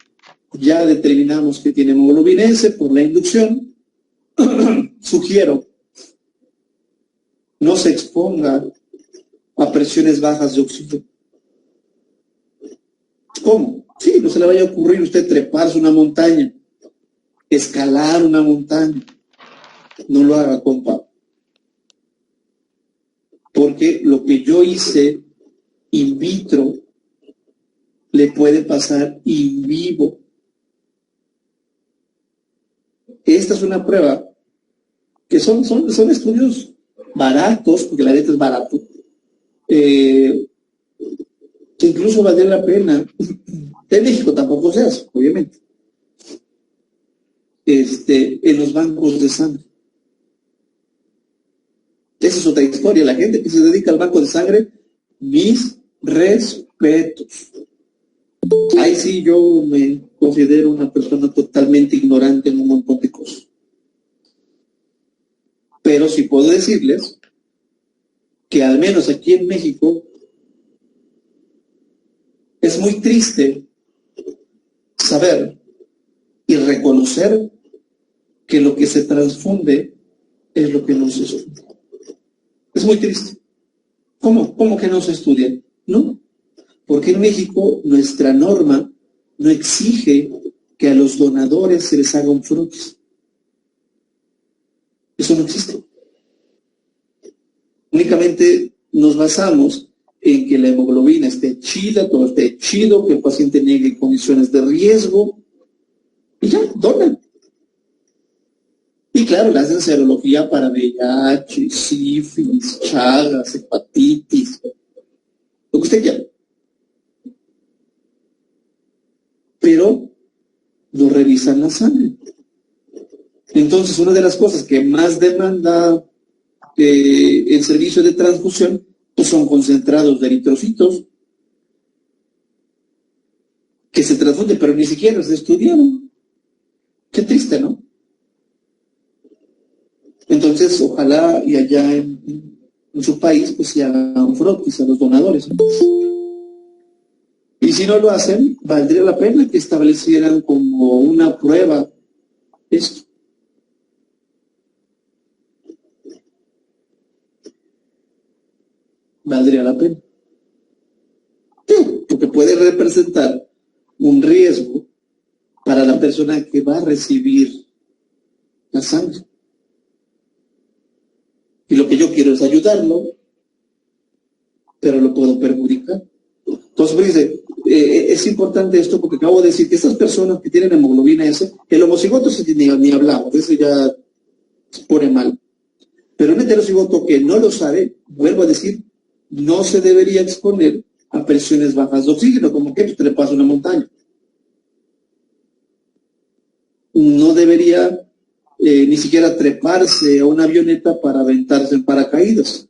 ya determinamos que tiene hemoglobina S por la inducción. Sugiero, no se exponga a presiones bajas de oxígeno. ¿Cómo? Sí, no se le vaya a ocurrir a usted treparse una montaña, escalar una montaña. No lo haga, compa. Porque lo que yo hice in vitro le puede pasar in vivo. Esta es una prueba que son estudios baratos, porque la neta es barato. Incluso valdría la pena. En México tampoco se hace, obviamente. En los bancos de sangre. Esa es otra historia. La gente que se dedica al banco de sangre, mis respetos. Ahí sí yo me considero una persona totalmente ignorante en un montón de cosas. Pero sí puedo decirles que al menos aquí en México es muy triste saber y reconocer que lo que se transfunde es lo que no se estudia. Es muy triste. ¿Cómo que no se estudia? No, porque en México nuestra norma no exige que a los donadores se les haga un frotis. Eso no existe. Únicamente nos basamos en que la hemoglobina esté chida, todo esté chido, que el paciente niegue condiciones de riesgo, y ya, donan. Y claro, le hacen serología para VIH, sífilis, chagas, hepatitis, lo que usted quiera. Pero no revisan la sangre. Entonces, una de las cosas que más demanda el servicio de transfusión pues son concentrados de eritrocitos que se transfunden, pero ni siquiera se estudiaron. Qué triste, ¿no? Entonces, ojalá y allá en su país pues se hagan frotis a los donadores, ¿no? Y si no lo hacen, valdría la pena que establecieran como una prueba esto. Valdría la pena. Sí, porque puede representar un riesgo para la persona que va a recibir la sangre. Y lo que yo quiero es ayudarlo, pero lo puedo perjudicar. Entonces, dice, es importante esto porque acabo de decir que estas personas que tienen hemoglobina S, el homocigoto ni hablamos, eso ya se pone mal. Pero un heterocigoto que no lo sabe, vuelvo a decir, no se debería exponer a presiones bajas de oxígeno, como que te le pasa una montaña. No debería ni siquiera treparse a una avioneta para aventarse en paracaídas.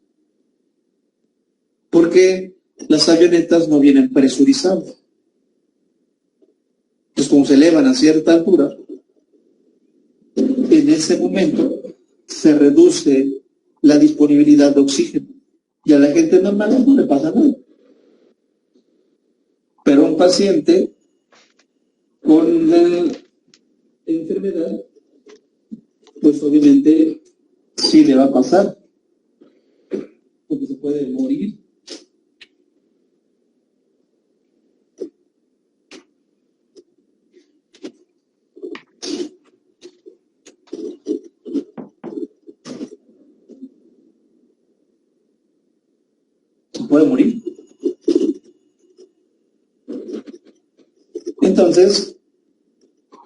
Porque las avionetas no vienen presurizadas. Entonces, como se elevan a cierta altura, en ese momento se reduce la disponibilidad de oxígeno. Y a la gente normal no le pasa nada. Pero a un paciente con la enfermedad, pues obviamente sí le va a pasar. Porque se puede morir. Puede morir. Entonces,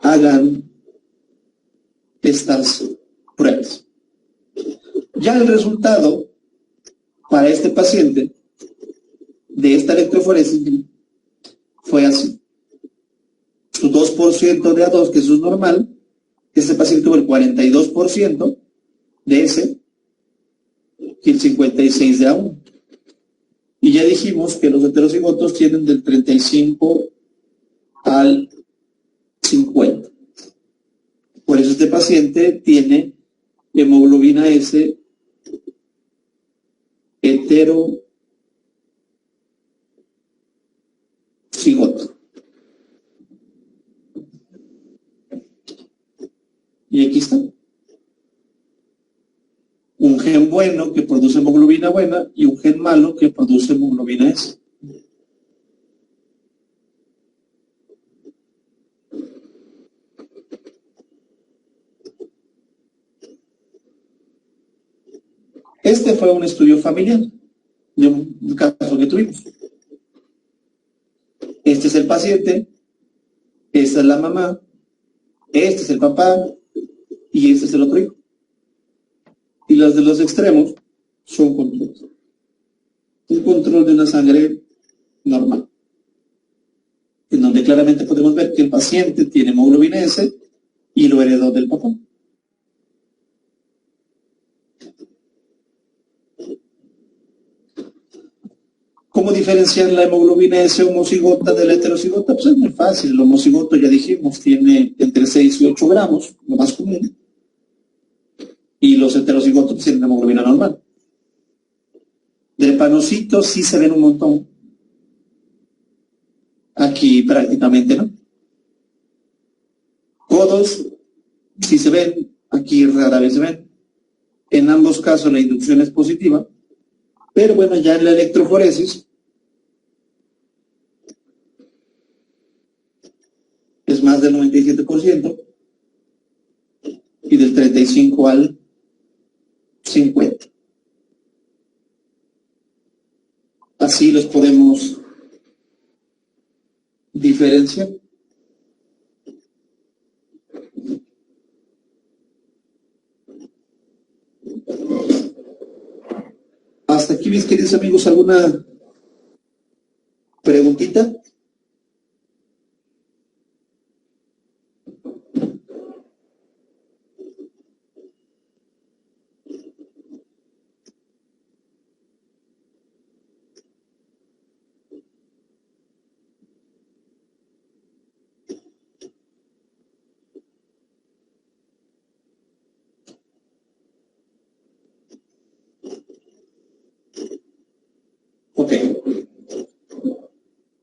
hagan estas pruebas. Ya el resultado para este paciente de esta electroforesis fue así. Su 2% de A2, que eso es normal, este paciente tuvo el 42% de ese y el 56% de A1. Y ya dijimos que los heterocigotos tienen del 35 al 50. Por eso este paciente tiene hemoglobina S heterocigoto. Y aquí está. Un gen bueno que produce hemoglobina buena y un gen malo que produce hemoglobina S. Este fue un estudio familiar de un caso que tuvimos. Este es el paciente, esta es la mamá, este es el papá y este es el otro hijo. Y las de los extremos son controles. Un control de una sangre normal, en donde claramente podemos ver que el paciente tiene hemoglobina S y lo heredó del papá. ¿Cómo diferenciar la hemoglobina S homocigota de la heterocigota? Pues es muy fácil. El homocigoto, ya dijimos, tiene entre 6 y 8 gramos, lo más común. Y los heterocigotos tienen hemoglobina normal. Drepanocitos sí se ven un montón. Aquí prácticamente no. Codos sí se ven, aquí rara vez se ven. En ambos casos la inducción es positiva. Pero bueno, ya en la electroforesis es más del 97% y del 35 al 50. así los podemos diferenciar. Hasta aquí, mis queridos amigos, ¿alguna preguntita? Ok.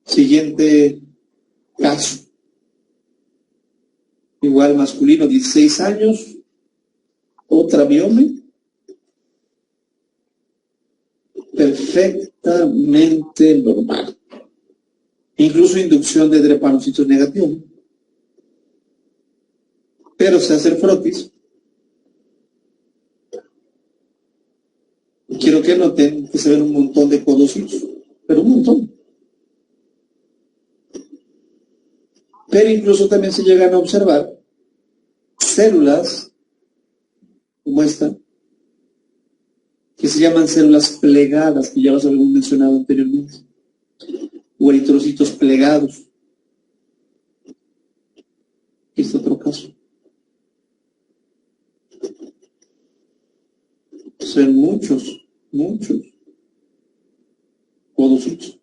Siguiente caso. Igual masculino, 16 años, otra biome, perfectamente normal. Incluso inducción de drepanocitos negativos. Pero se hace el frotis. Quiero que noten que se ven un montón de codocitos, pero un montón. Pero incluso también se llegan a observar células como esta, que se llaman células plegadas, que ya los habíamos mencionado anteriormente, o eritrocitos plegados. Este otro caso. Son muchos codocitos.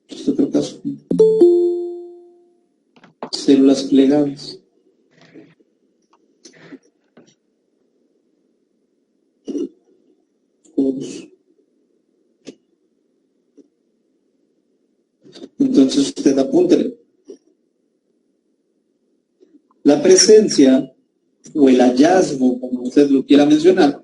Este otro caso. Células plegadas. Codos. Entonces usted apúntele. La presencia o el hallazgo, como usted lo quiera mencionar,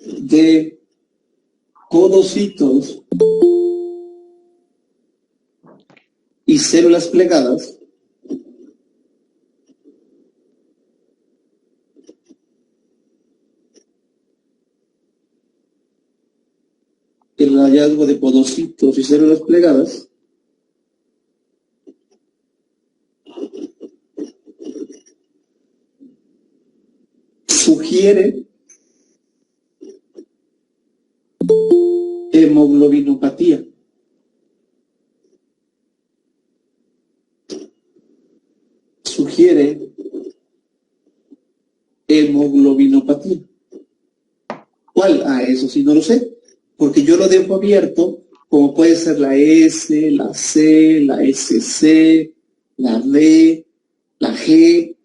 de codocitos y células plegadas el hallazgo de codocitos y células plegadas sugiere hemoglobinopatía. Sugiere hemoglobinopatía. ¿Cuál? Eso sí no lo sé, porque yo lo dejo abierto, como puede ser la S, la C, la SC, la D, la G.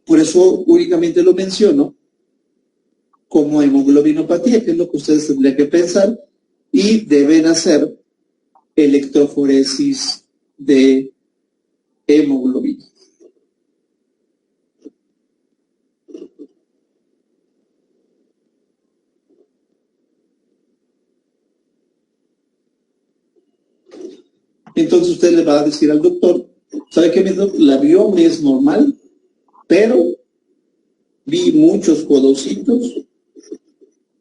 Por eso únicamente lo menciono como hemoglobinopatía, que es lo que ustedes tendrían que pensar, y deben hacer electroforesis de hemoglobina. Entonces usted le va a decir al doctor, ¿sabe qué? La biome es normal, pero vi muchos codocitos,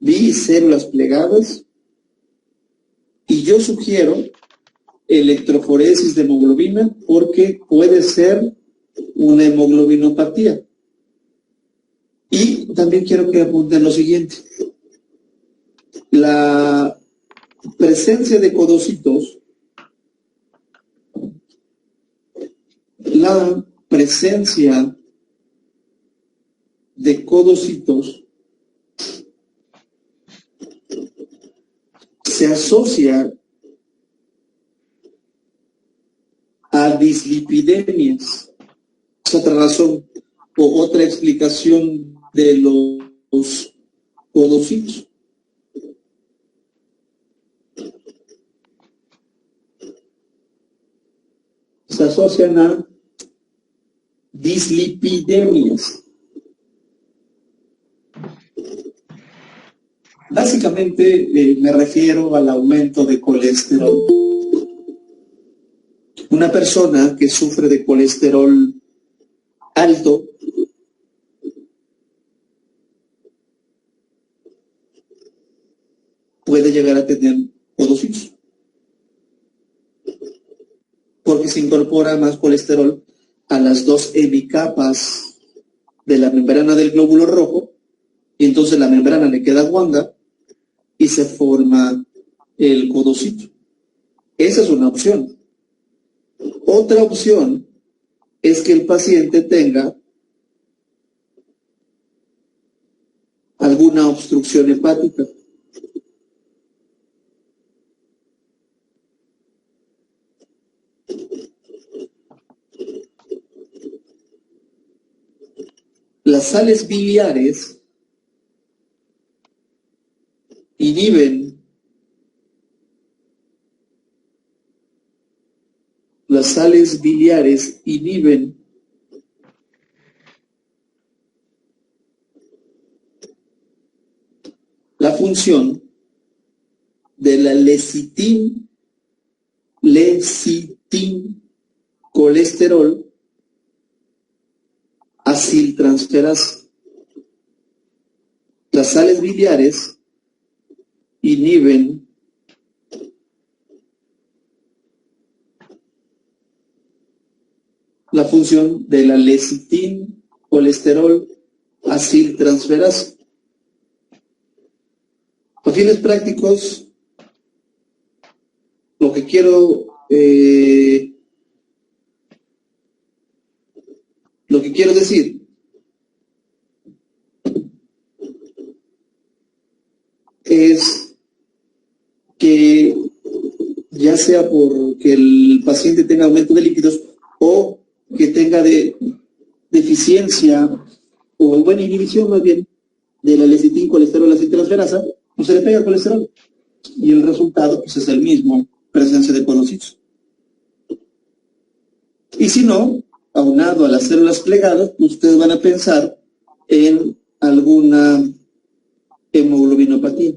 vi células plegadas, y yo sugiero electroforesis de hemoglobina porque puede ser una hemoglobinopatía. Y también quiero que apunten lo siguiente. La presencia de codocitos, la presencia de codocitos se asocia a dislipidemias. Es otra razón o otra explicación de los codocitos. Se asocian a dislipidemias. Básicamente me refiero al aumento de colesterol. Una persona que sufre de colesterol alto puede llegar a tener podocitos, porque se incorpora más colesterol a las dos hemicapas de la membrana del glóbulo rojo, y entonces la membrana le queda guanga y se forma el codocito. Esa es una opción. Otra opción es que el paciente tenga alguna obstrucción hepática. Las sales biliares inhiben la función de la lecitin-colesterol aciltransferasa. Las sales biliares inhiben la función de la lecitin-colesterol aciltransferasa. A fines prácticos, lo que quiero decir es que ya sea porque el paciente tenga aumento de lípidos o que tenga deficiencia o buena inhibición más bien de la lecitin-colesterol aciltransferasa, pues se le pega el colesterol y el resultado pues es el mismo, presencia de conocidos. Y si no, aunado a las células plegadas, ustedes van a pensar en alguna hemoglobinopatía.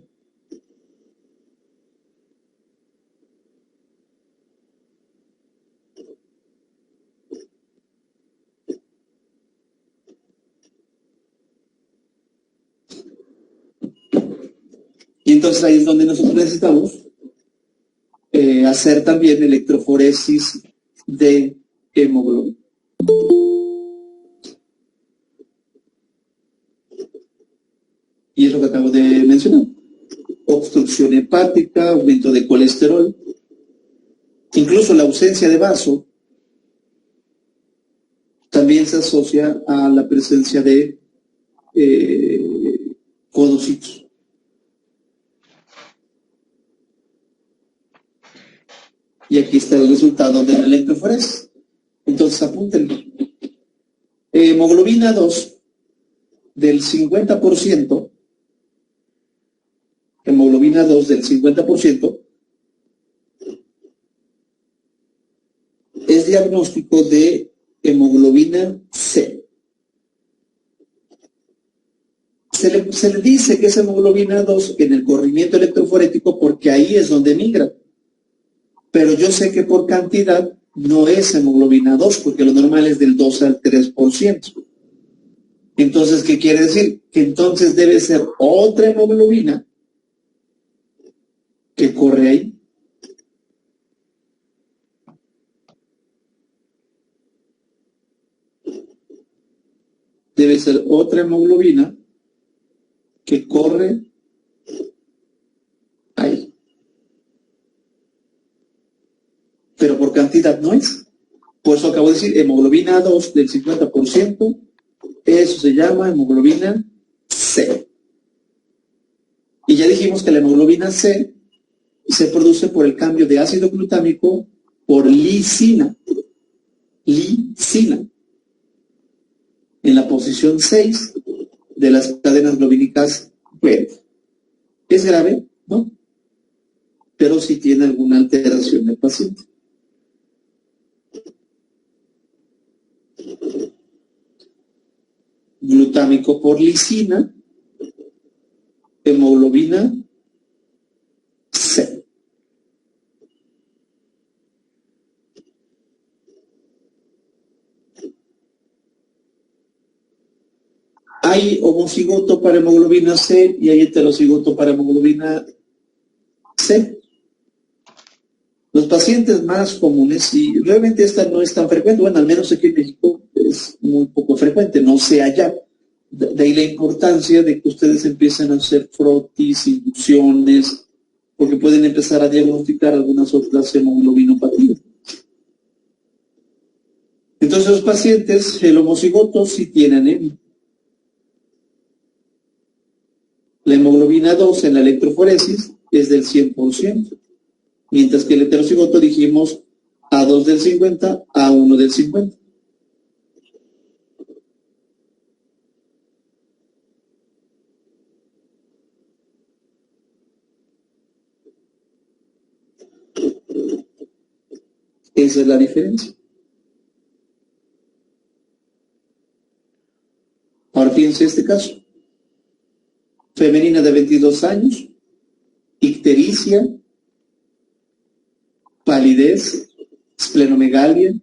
Y entonces ahí es donde nosotros necesitamos hacer también electroforesis de hemoglobina. Y es lo que acabo de mencionar. Obstrucción hepática, aumento de colesterol, incluso la ausencia de vaso también se asocia a la presencia de codocitos. Y aquí está el resultado de la electroforesis. Entonces apúntenlo. Hemoglobina 2 del 50%, hemoglobina 2 del 50%, es diagnóstico de hemoglobina C. Se le dice que es hemoglobina 2 en el corrimiento electroforético porque ahí es donde migra. Pero yo sé que por cantidad no es hemoglobina 2 porque lo normal es del 2 al 3%. Entonces, ¿qué quiere decir? Que entonces debe ser otra hemoglobina que corre ahí. Debe ser otra hemoglobina que corre ahí. Pero por cantidad no es. Por eso acabo de decir hemoglobina 2 del 50%, eso se llama hemoglobina C. Y ya dijimos que la hemoglobina C se produce por el cambio de ácido glutámico por lisina. Lisina. En la posición 6 de las cadenas globínicas web. ¿Es grave? No. Pero sí tiene alguna alteración del paciente. Glutámico por lisina, hemoglobina C. hay homocigoto para hemoglobina C y hay heterocigoto para hemoglobina C. Los pacientes más comunes, y realmente esta no es tan frecuente, bueno, al menos aquí en México es muy poco frecuente, no sé allá. De ahí la importancia de que ustedes empiecen a hacer frotis, inducciones, porque pueden empezar a diagnosticar algunas otras hemoglobinopatías. Entonces los pacientes, el homocigoto sí tiene anemia. La hemoglobina 2 en la electroforesis es del 100%, mientras que el heterocigoto dijimos A2 del 50, A1 del 50. Esa es la diferencia. Ahora fíjense este caso. Femenina de 22 años, ictericia, palidez, esplenomegalia,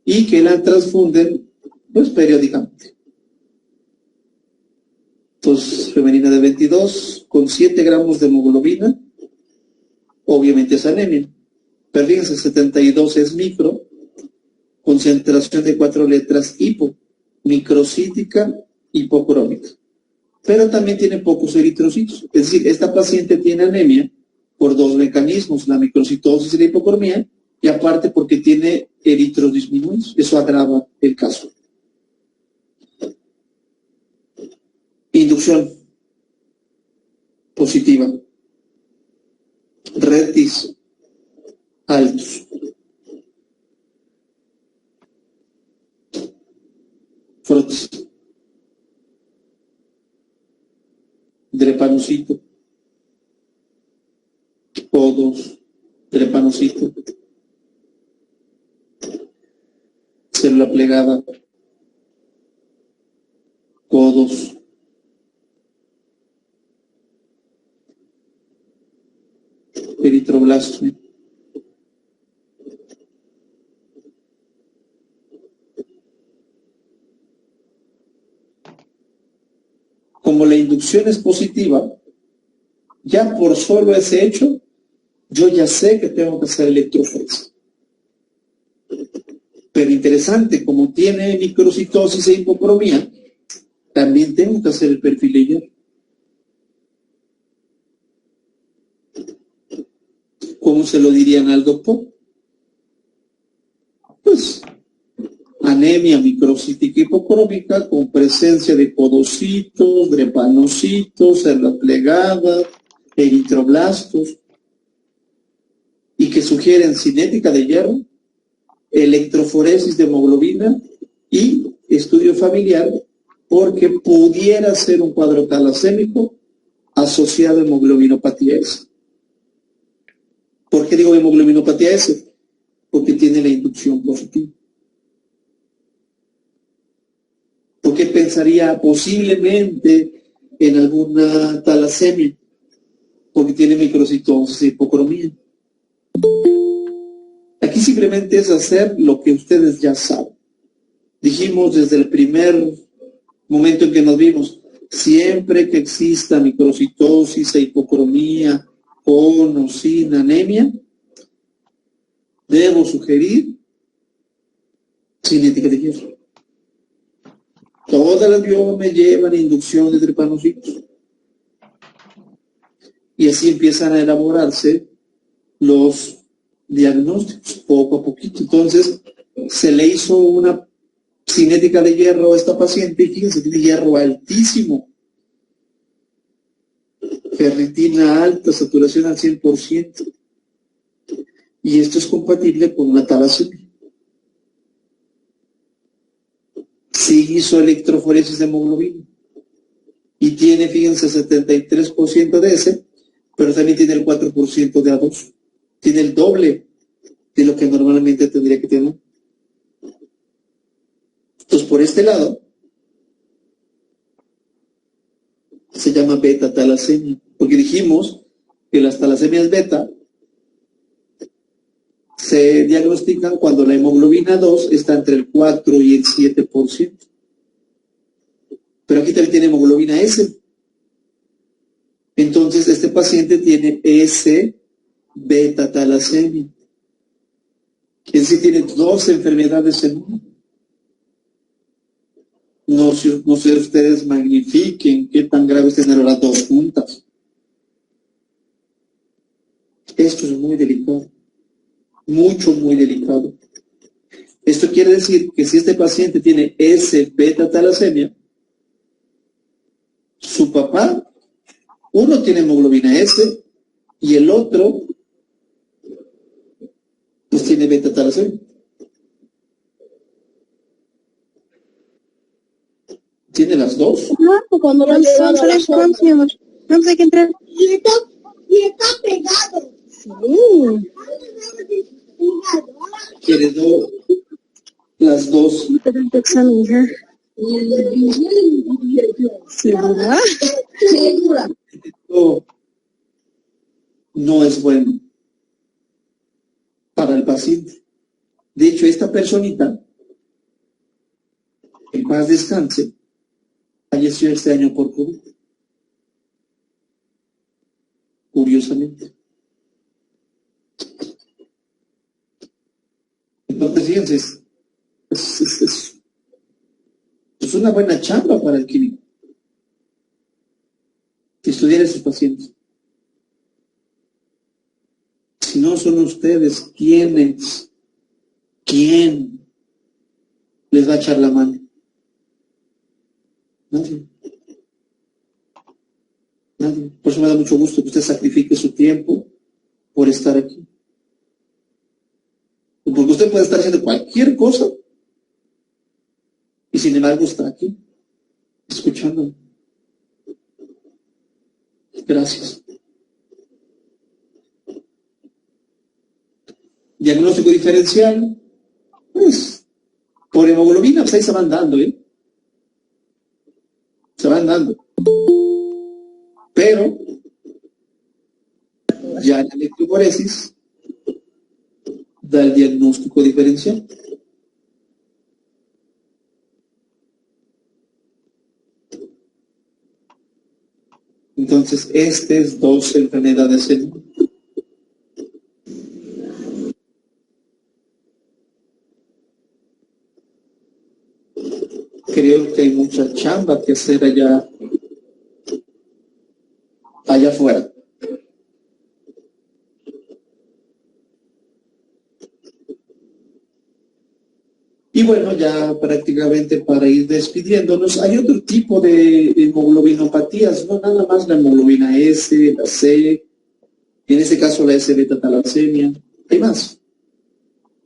y que la transfunden pues periódicamente. Entonces, femenina de 22 con 7 gramos de hemoglobina, obviamente es anemia. Pero fíjense, 72 es micro, concentración de 4 letras hipo, microcítica, hipocrómica. Pero también tiene pocos eritrocitos. Es decir, esta paciente tiene anemia por dos mecanismos, la microcitosis y la hipocromía, y aparte porque tiene eritros disminuidos. Eso agrava el caso. Inducción positiva. Retis altos. Frotis. Drepanocito. Codos. Drepanocito. Célula plegada. Codos. Eritroblasto. Como la inducción es positiva, ya por solo ese hecho, yo ya sé que tengo que hacer electroforesis. Pero interesante, como tiene microcitosis e hipocromía, también tengo que hacer el perfil de hierro. ¿Cómo se lo dirían al doctor? Pues anemia microcítica hipocrómica con presencia de codocitos, drepanocitos, células plegadas, eritroblastos, y que sugieren cinética de hierro, electroforesis de hemoglobina y estudio familiar, porque pudiera ser un cuadro talasémico asociado a hemoglobinopatía S. ¿Por qué digo hemoglobinopatía S? Porque tiene la inducción positiva. ¿Por qué pensaría posiblemente en alguna talasemia? Porque tiene microcitosis e hipocromía. Aquí simplemente es hacer lo que ustedes ya saben. Dijimos desde el primer momento en que nos vimos, siempre que exista microcitosis e hipocromía con o sin anemia, debo sugerir cinética de hierro. Todas las biomas me llevan a inducción de drepanocitos. Y así empiezan a elaborarse los diagnósticos, poco a poquito. Entonces, se le hizo una cinética de hierro a esta paciente y fíjense, tiene hierro altísimo. Ferritina alta, saturación al 100%. Y esto es compatible con una talasemia. Sí hizo electroforesis de hemoglobina. Y tiene, fíjense, 73% de ese, pero también tiene el 4% de A2. Tiene el doble de lo que normalmente tendría que tener. Entonces, por este lado, se llama beta-talasemia, porque dijimos que las talasemias beta se diagnostican cuando la hemoglobina 2 está entre el 4 y el 7%. pero aquí también tiene hemoglobina S. Entonces, este paciente tiene S-beta-talasemia. Es decir, tiene dos enfermedades en uno. No sé ustedes magnifiquen qué tan grave es tener las dos juntas. Esto es muy delicado. Muy delicado. Esto quiere decir que si este paciente tiene S-beta-talasemia, su papá, uno tiene hemoglobina S y el otro pues tiene beta-talasemia. Tiene las dos. Cuando son tres conocidos, no sé qué entrar. Y está pegado. Sí. Heredó las dos. Diferente examen, hija. Sí, ¿verdad? Esto no es bueno para el paciente. De hecho, esta personita, en paz descanse, falleció este año por COVID. Curiosamente. Entonces, fíjense, es una buena chamba para el clínico. Estudiar a sus pacientes. Si no son ustedes, ¿quién les va a echar la mano? Nadie. Nadie. Por eso me da mucho gusto que usted sacrifique su tiempo por estar aquí. Porque usted puede estar haciendo cualquier cosa y sin embargo está aquí, escuchando. Gracias. Diagnóstico diferencial, pues, por hemoglobina, pues ahí se van dando, Se van dando. Pero, ya la electroforesis da el diagnóstico diferencial. Entonces, estas dos enfermedades en uno. Creo que hay mucha chamba que hacer allá afuera. Y bueno, ya prácticamente para ir despidiéndonos, hay otro tipo de hemoglobinopatías, no nada más la hemoglobina S, la C, en este caso la S-beta-talasemia. Hay más.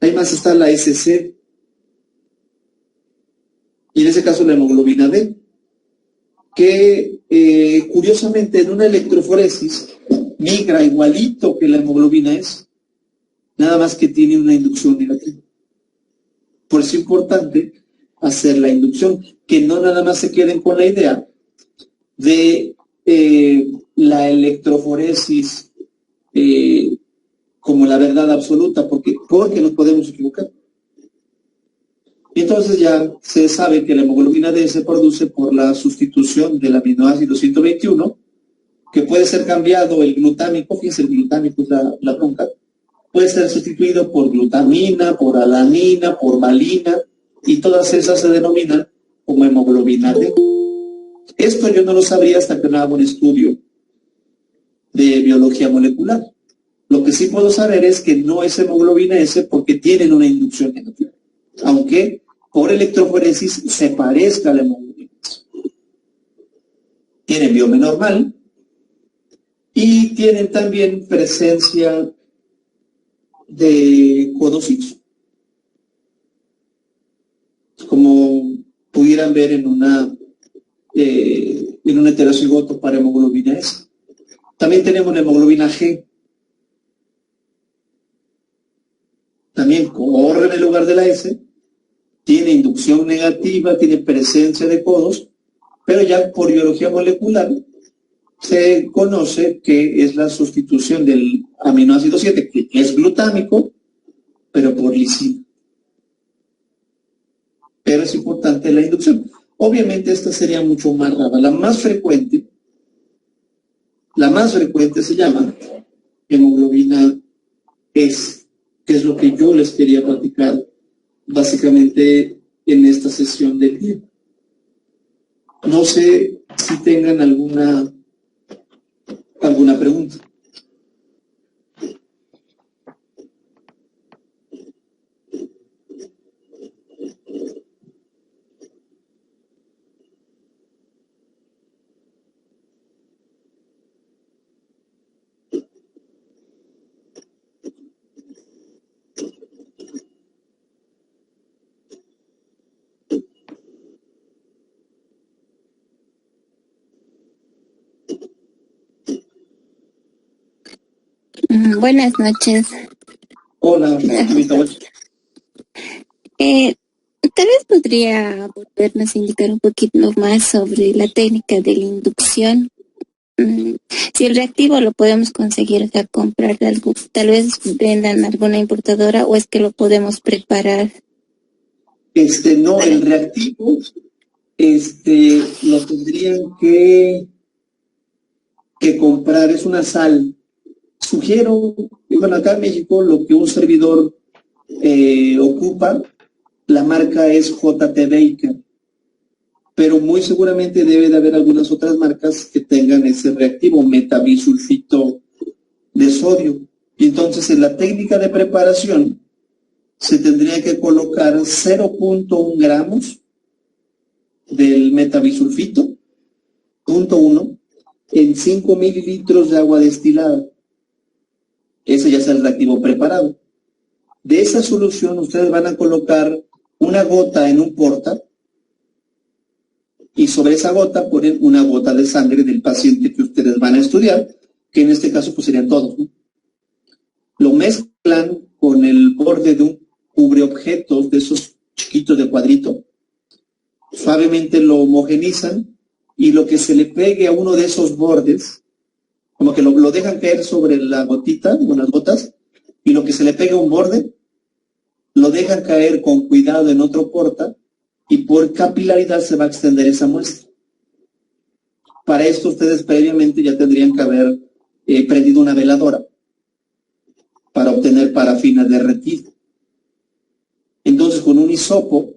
Hay más, está la SC. Y en ese caso la hemoglobina D, que curiosamente en una electroforesis migra igualito que la hemoglobina S, nada más que tiene una inducción negativa. Por eso es importante hacer la inducción, que no nada más se queden con la idea de la electroforesis como la verdad absoluta, porque nos podemos equivocar. Y entonces ya se sabe que la hemoglobina D se produce por la sustitución del aminoácido 121, que puede ser cambiado el glutámico, fíjense, el glutámico es la bronca, puede ser sustituido por glutamina, por alanina, por valina, y todas esas se denominan como hemoglobina D. Esto yo no lo sabría hasta que no hago un estudio de biología molecular. Lo que sí puedo saber es que no es hemoglobina S porque tienen una inducción negativa, aunque por electroforesis se parezca a la hemoglobina S. Tienen biome normal y tienen también presencia de codocitos, como pudieran ver en un heterocigoto para hemoglobina S. También tenemos la hemoglobina G. También corre en el lugar de la S, tiene inducción negativa, tiene presencia de codos, pero ya por biología molecular se conoce que es la sustitución del aminoácido 7, que es glutámico, pero por lisina. Pero es importante la inducción. Obviamente esta sería mucho más rara. La más frecuente se llama hemoglobina S, que es lo que yo les quería platicar básicamente en esta sesión del día. No sé si tengan alguna pregunta. Buenas noches. Hola, señorita Walsh. Tal vez podría volvernos a indicar un poquito más sobre la técnica de la inducción. Si el reactivo lo podemos conseguir, o sea, comprar algo, tal vez vendan alguna importadora, o es que lo podemos preparar. No, el reactivo, lo tendrían que comprar, es una sal. Sugiero, bueno, acá en México lo que un servidor ocupa, la marca es JT Baker, pero muy seguramente debe de haber algunas otras marcas que tengan ese reactivo, metabisulfito de sodio. Y entonces en la técnica de preparación se tendría que colocar 0.1 gramos del metabisulfito, 0.1, en 5 mililitros de agua destilada. Ese ya es el reactivo preparado. De esa solución ustedes van a colocar una gota en un porta y sobre esa gota ponen una gota de sangre del paciente que ustedes van a estudiar, que en este caso pues serían todos, ¿no? Lo mezclan con el borde de un cubreobjetos de esos chiquitos de cuadrito, suavemente lo homogenizan y lo que se le pegue a uno de esos bordes, como que lo dejan caer sobre la gotita, unas gotas, y lo que se le pega a un borde, lo dejan caer con cuidado en otro porta y por capilaridad se va a extender esa muestra. Para esto ustedes previamente ya tendrían que haber prendido una veladora para obtener parafina derretida. Entonces con un hisopo,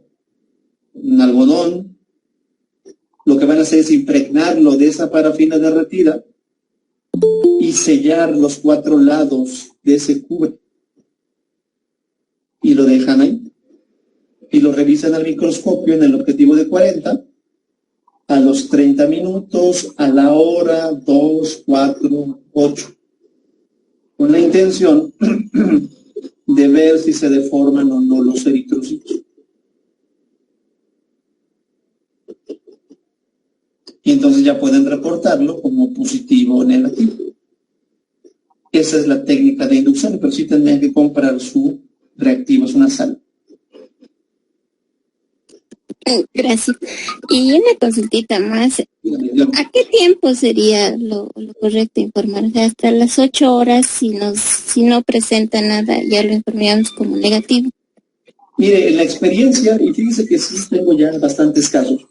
un algodón, lo que van a hacer es impregnarlo de esa parafina derretida y sellar los 4 lados de ese cubre. Y lo dejan ahí. Y lo revisan al microscopio en el objetivo de 40, a los 30 minutos, a la hora, 2, 4, 8. Con la intención de ver si se deforman o no los eritrocitos. Y entonces ya pueden reportarlo como positivo o negativo. Esa es la técnica de inducción, pero sí tendrían que comprar su reactivo, es una sal. Gracias. Y una consultita más. Dígame. ¿A qué tiempo sería lo correcto informar? O sea, hasta las 8 horas, si no presenta nada, ya lo informamos como negativo. Mire, en la experiencia, y fíjese que sí tengo ya bastantes casos,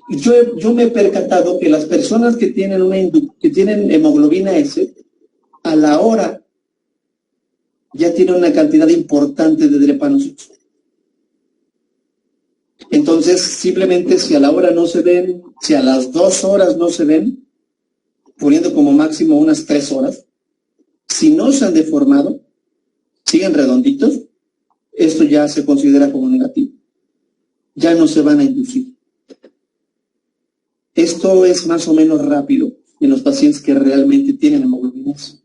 yo me he percatado que las personas que tienen hemoglobina S, a la hora ya tienen una cantidad importante de drepanocitos. Entonces, simplemente si a la hora no se ven, si a las 2 horas no se ven, poniendo como máximo unas 3 horas, si no se han deformado, siguen redonditos, esto ya se considera como negativo. Ya no se van a inducir. Esto es más o menos rápido en los pacientes que realmente tienen hemoglobina S.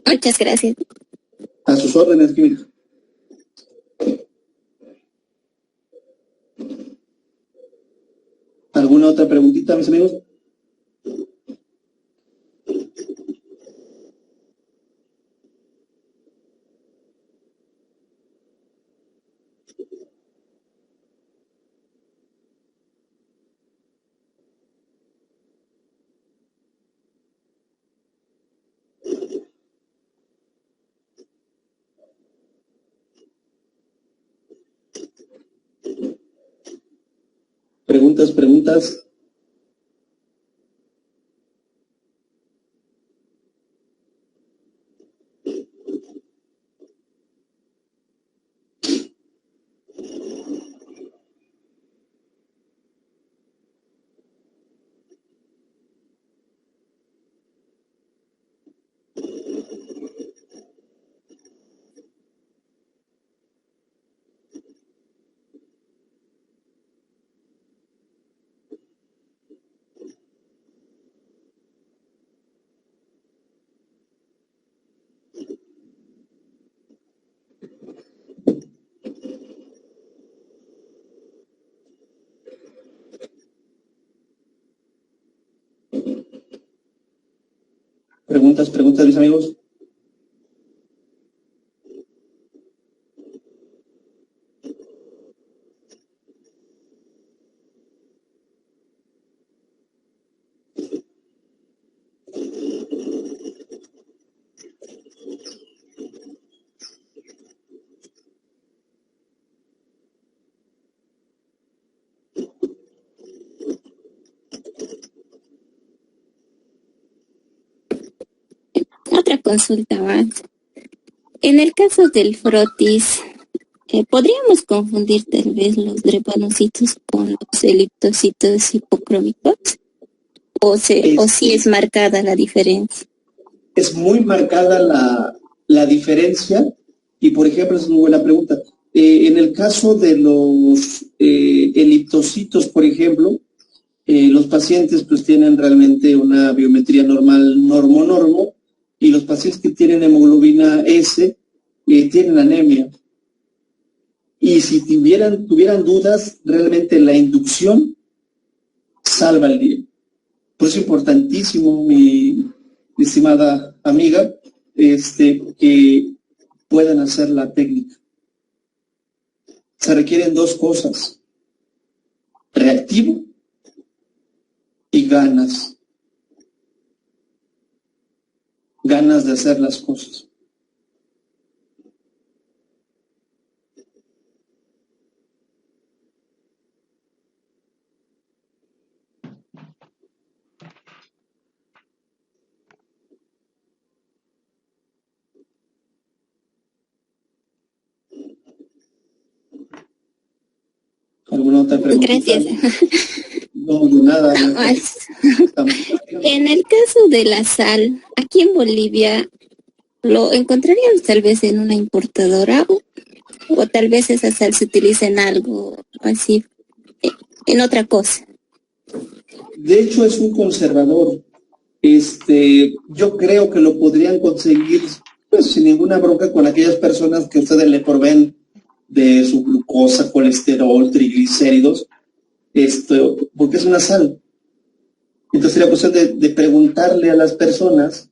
Muchas gracias. A sus órdenes, química. ¿Alguna otra preguntita, mis amigos? Preguntas. Preguntas, mis amigos. Otra consulta más. En el caso del frotis, ¿podríamos confundir tal vez los drepanocitos con los eliptocitos hipocrómicos? ¿O sí es marcada la diferencia? Es muy marcada la diferencia y, por ejemplo, es una buena pregunta. En el caso de los eliptocitos, por ejemplo, los pacientes pues tienen realmente una biometría normal, normo, y los pacientes que tienen hemoglobina S tienen anemia. Y si tuvieran dudas, realmente la inducción salva el día. Por eso es importantísimo, mi estimada amiga, que puedan hacer la técnica. Se requieren dos cosas: reactivo y ganas de hacer las cosas. ¿Alguna otra pregunta? Gracias. No, de nada. En el caso de la sal, aquí en Bolivia, ¿lo encontraríamos tal vez en una importadora o tal vez esa sal se utiliza en algo así, en otra cosa? De hecho, es un conservador. Yo creo que lo podrían conseguir pues sin ninguna bronca con aquellas personas que ustedes le proveen de su glucosa, colesterol, triglicéridos, porque es una sal. Entonces sería cuestión de preguntarle a las personas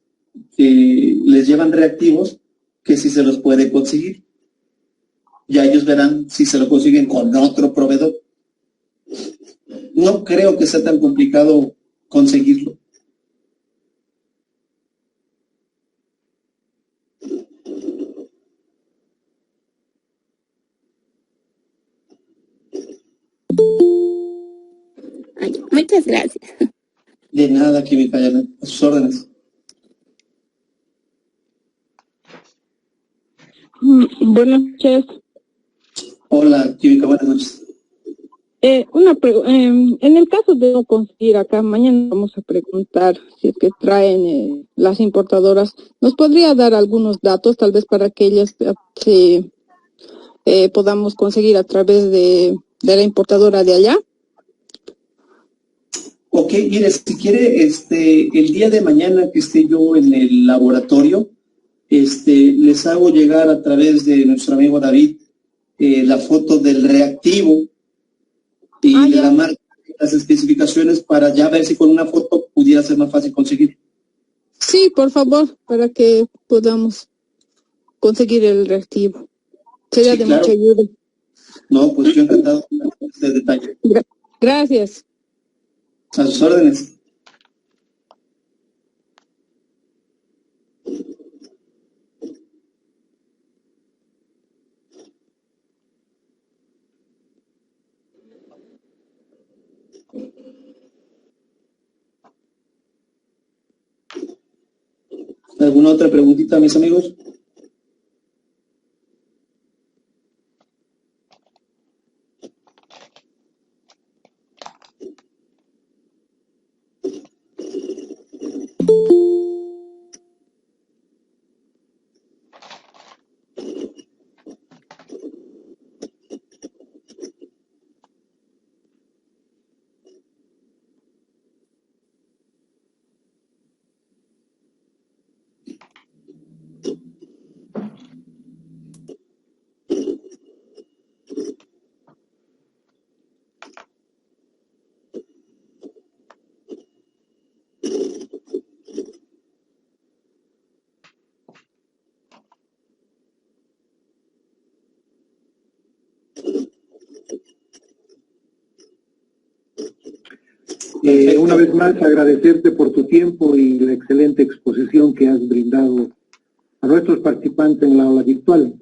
que les llevan reactivos que si se los puede conseguir. Ya ellos verán si se lo consiguen con otro proveedor. No creo que sea tan complicado conseguirlo. Ay, muchas gracias. De nada, Química, a sus órdenes. Buenas noches. Hola, Química, buenas noches. En el caso de no conseguir acá, mañana vamos a preguntar si es que traen las importadoras. ¿Nos podría dar algunos datos, tal vez para que ellas podamos conseguir a través de la importadora de allá? Ok, mire, si quiere, el día de mañana que esté yo en el laboratorio, les hago llegar a través de nuestro amigo David la foto del reactivo y de la marca, las especificaciones para ya ver si con una foto pudiera ser más fácil conseguir. Sí, por favor, para que podamos conseguir el reactivo. Sería Sí, de claro. mucha ayuda. No, pues yo encantado de este detalle. Gracias. A sus órdenes. ¿Alguna otra preguntita, mis amigos? Una vez más, agradecerte por tu tiempo y la excelente exposición que has brindado a nuestros participantes en la aula virtual.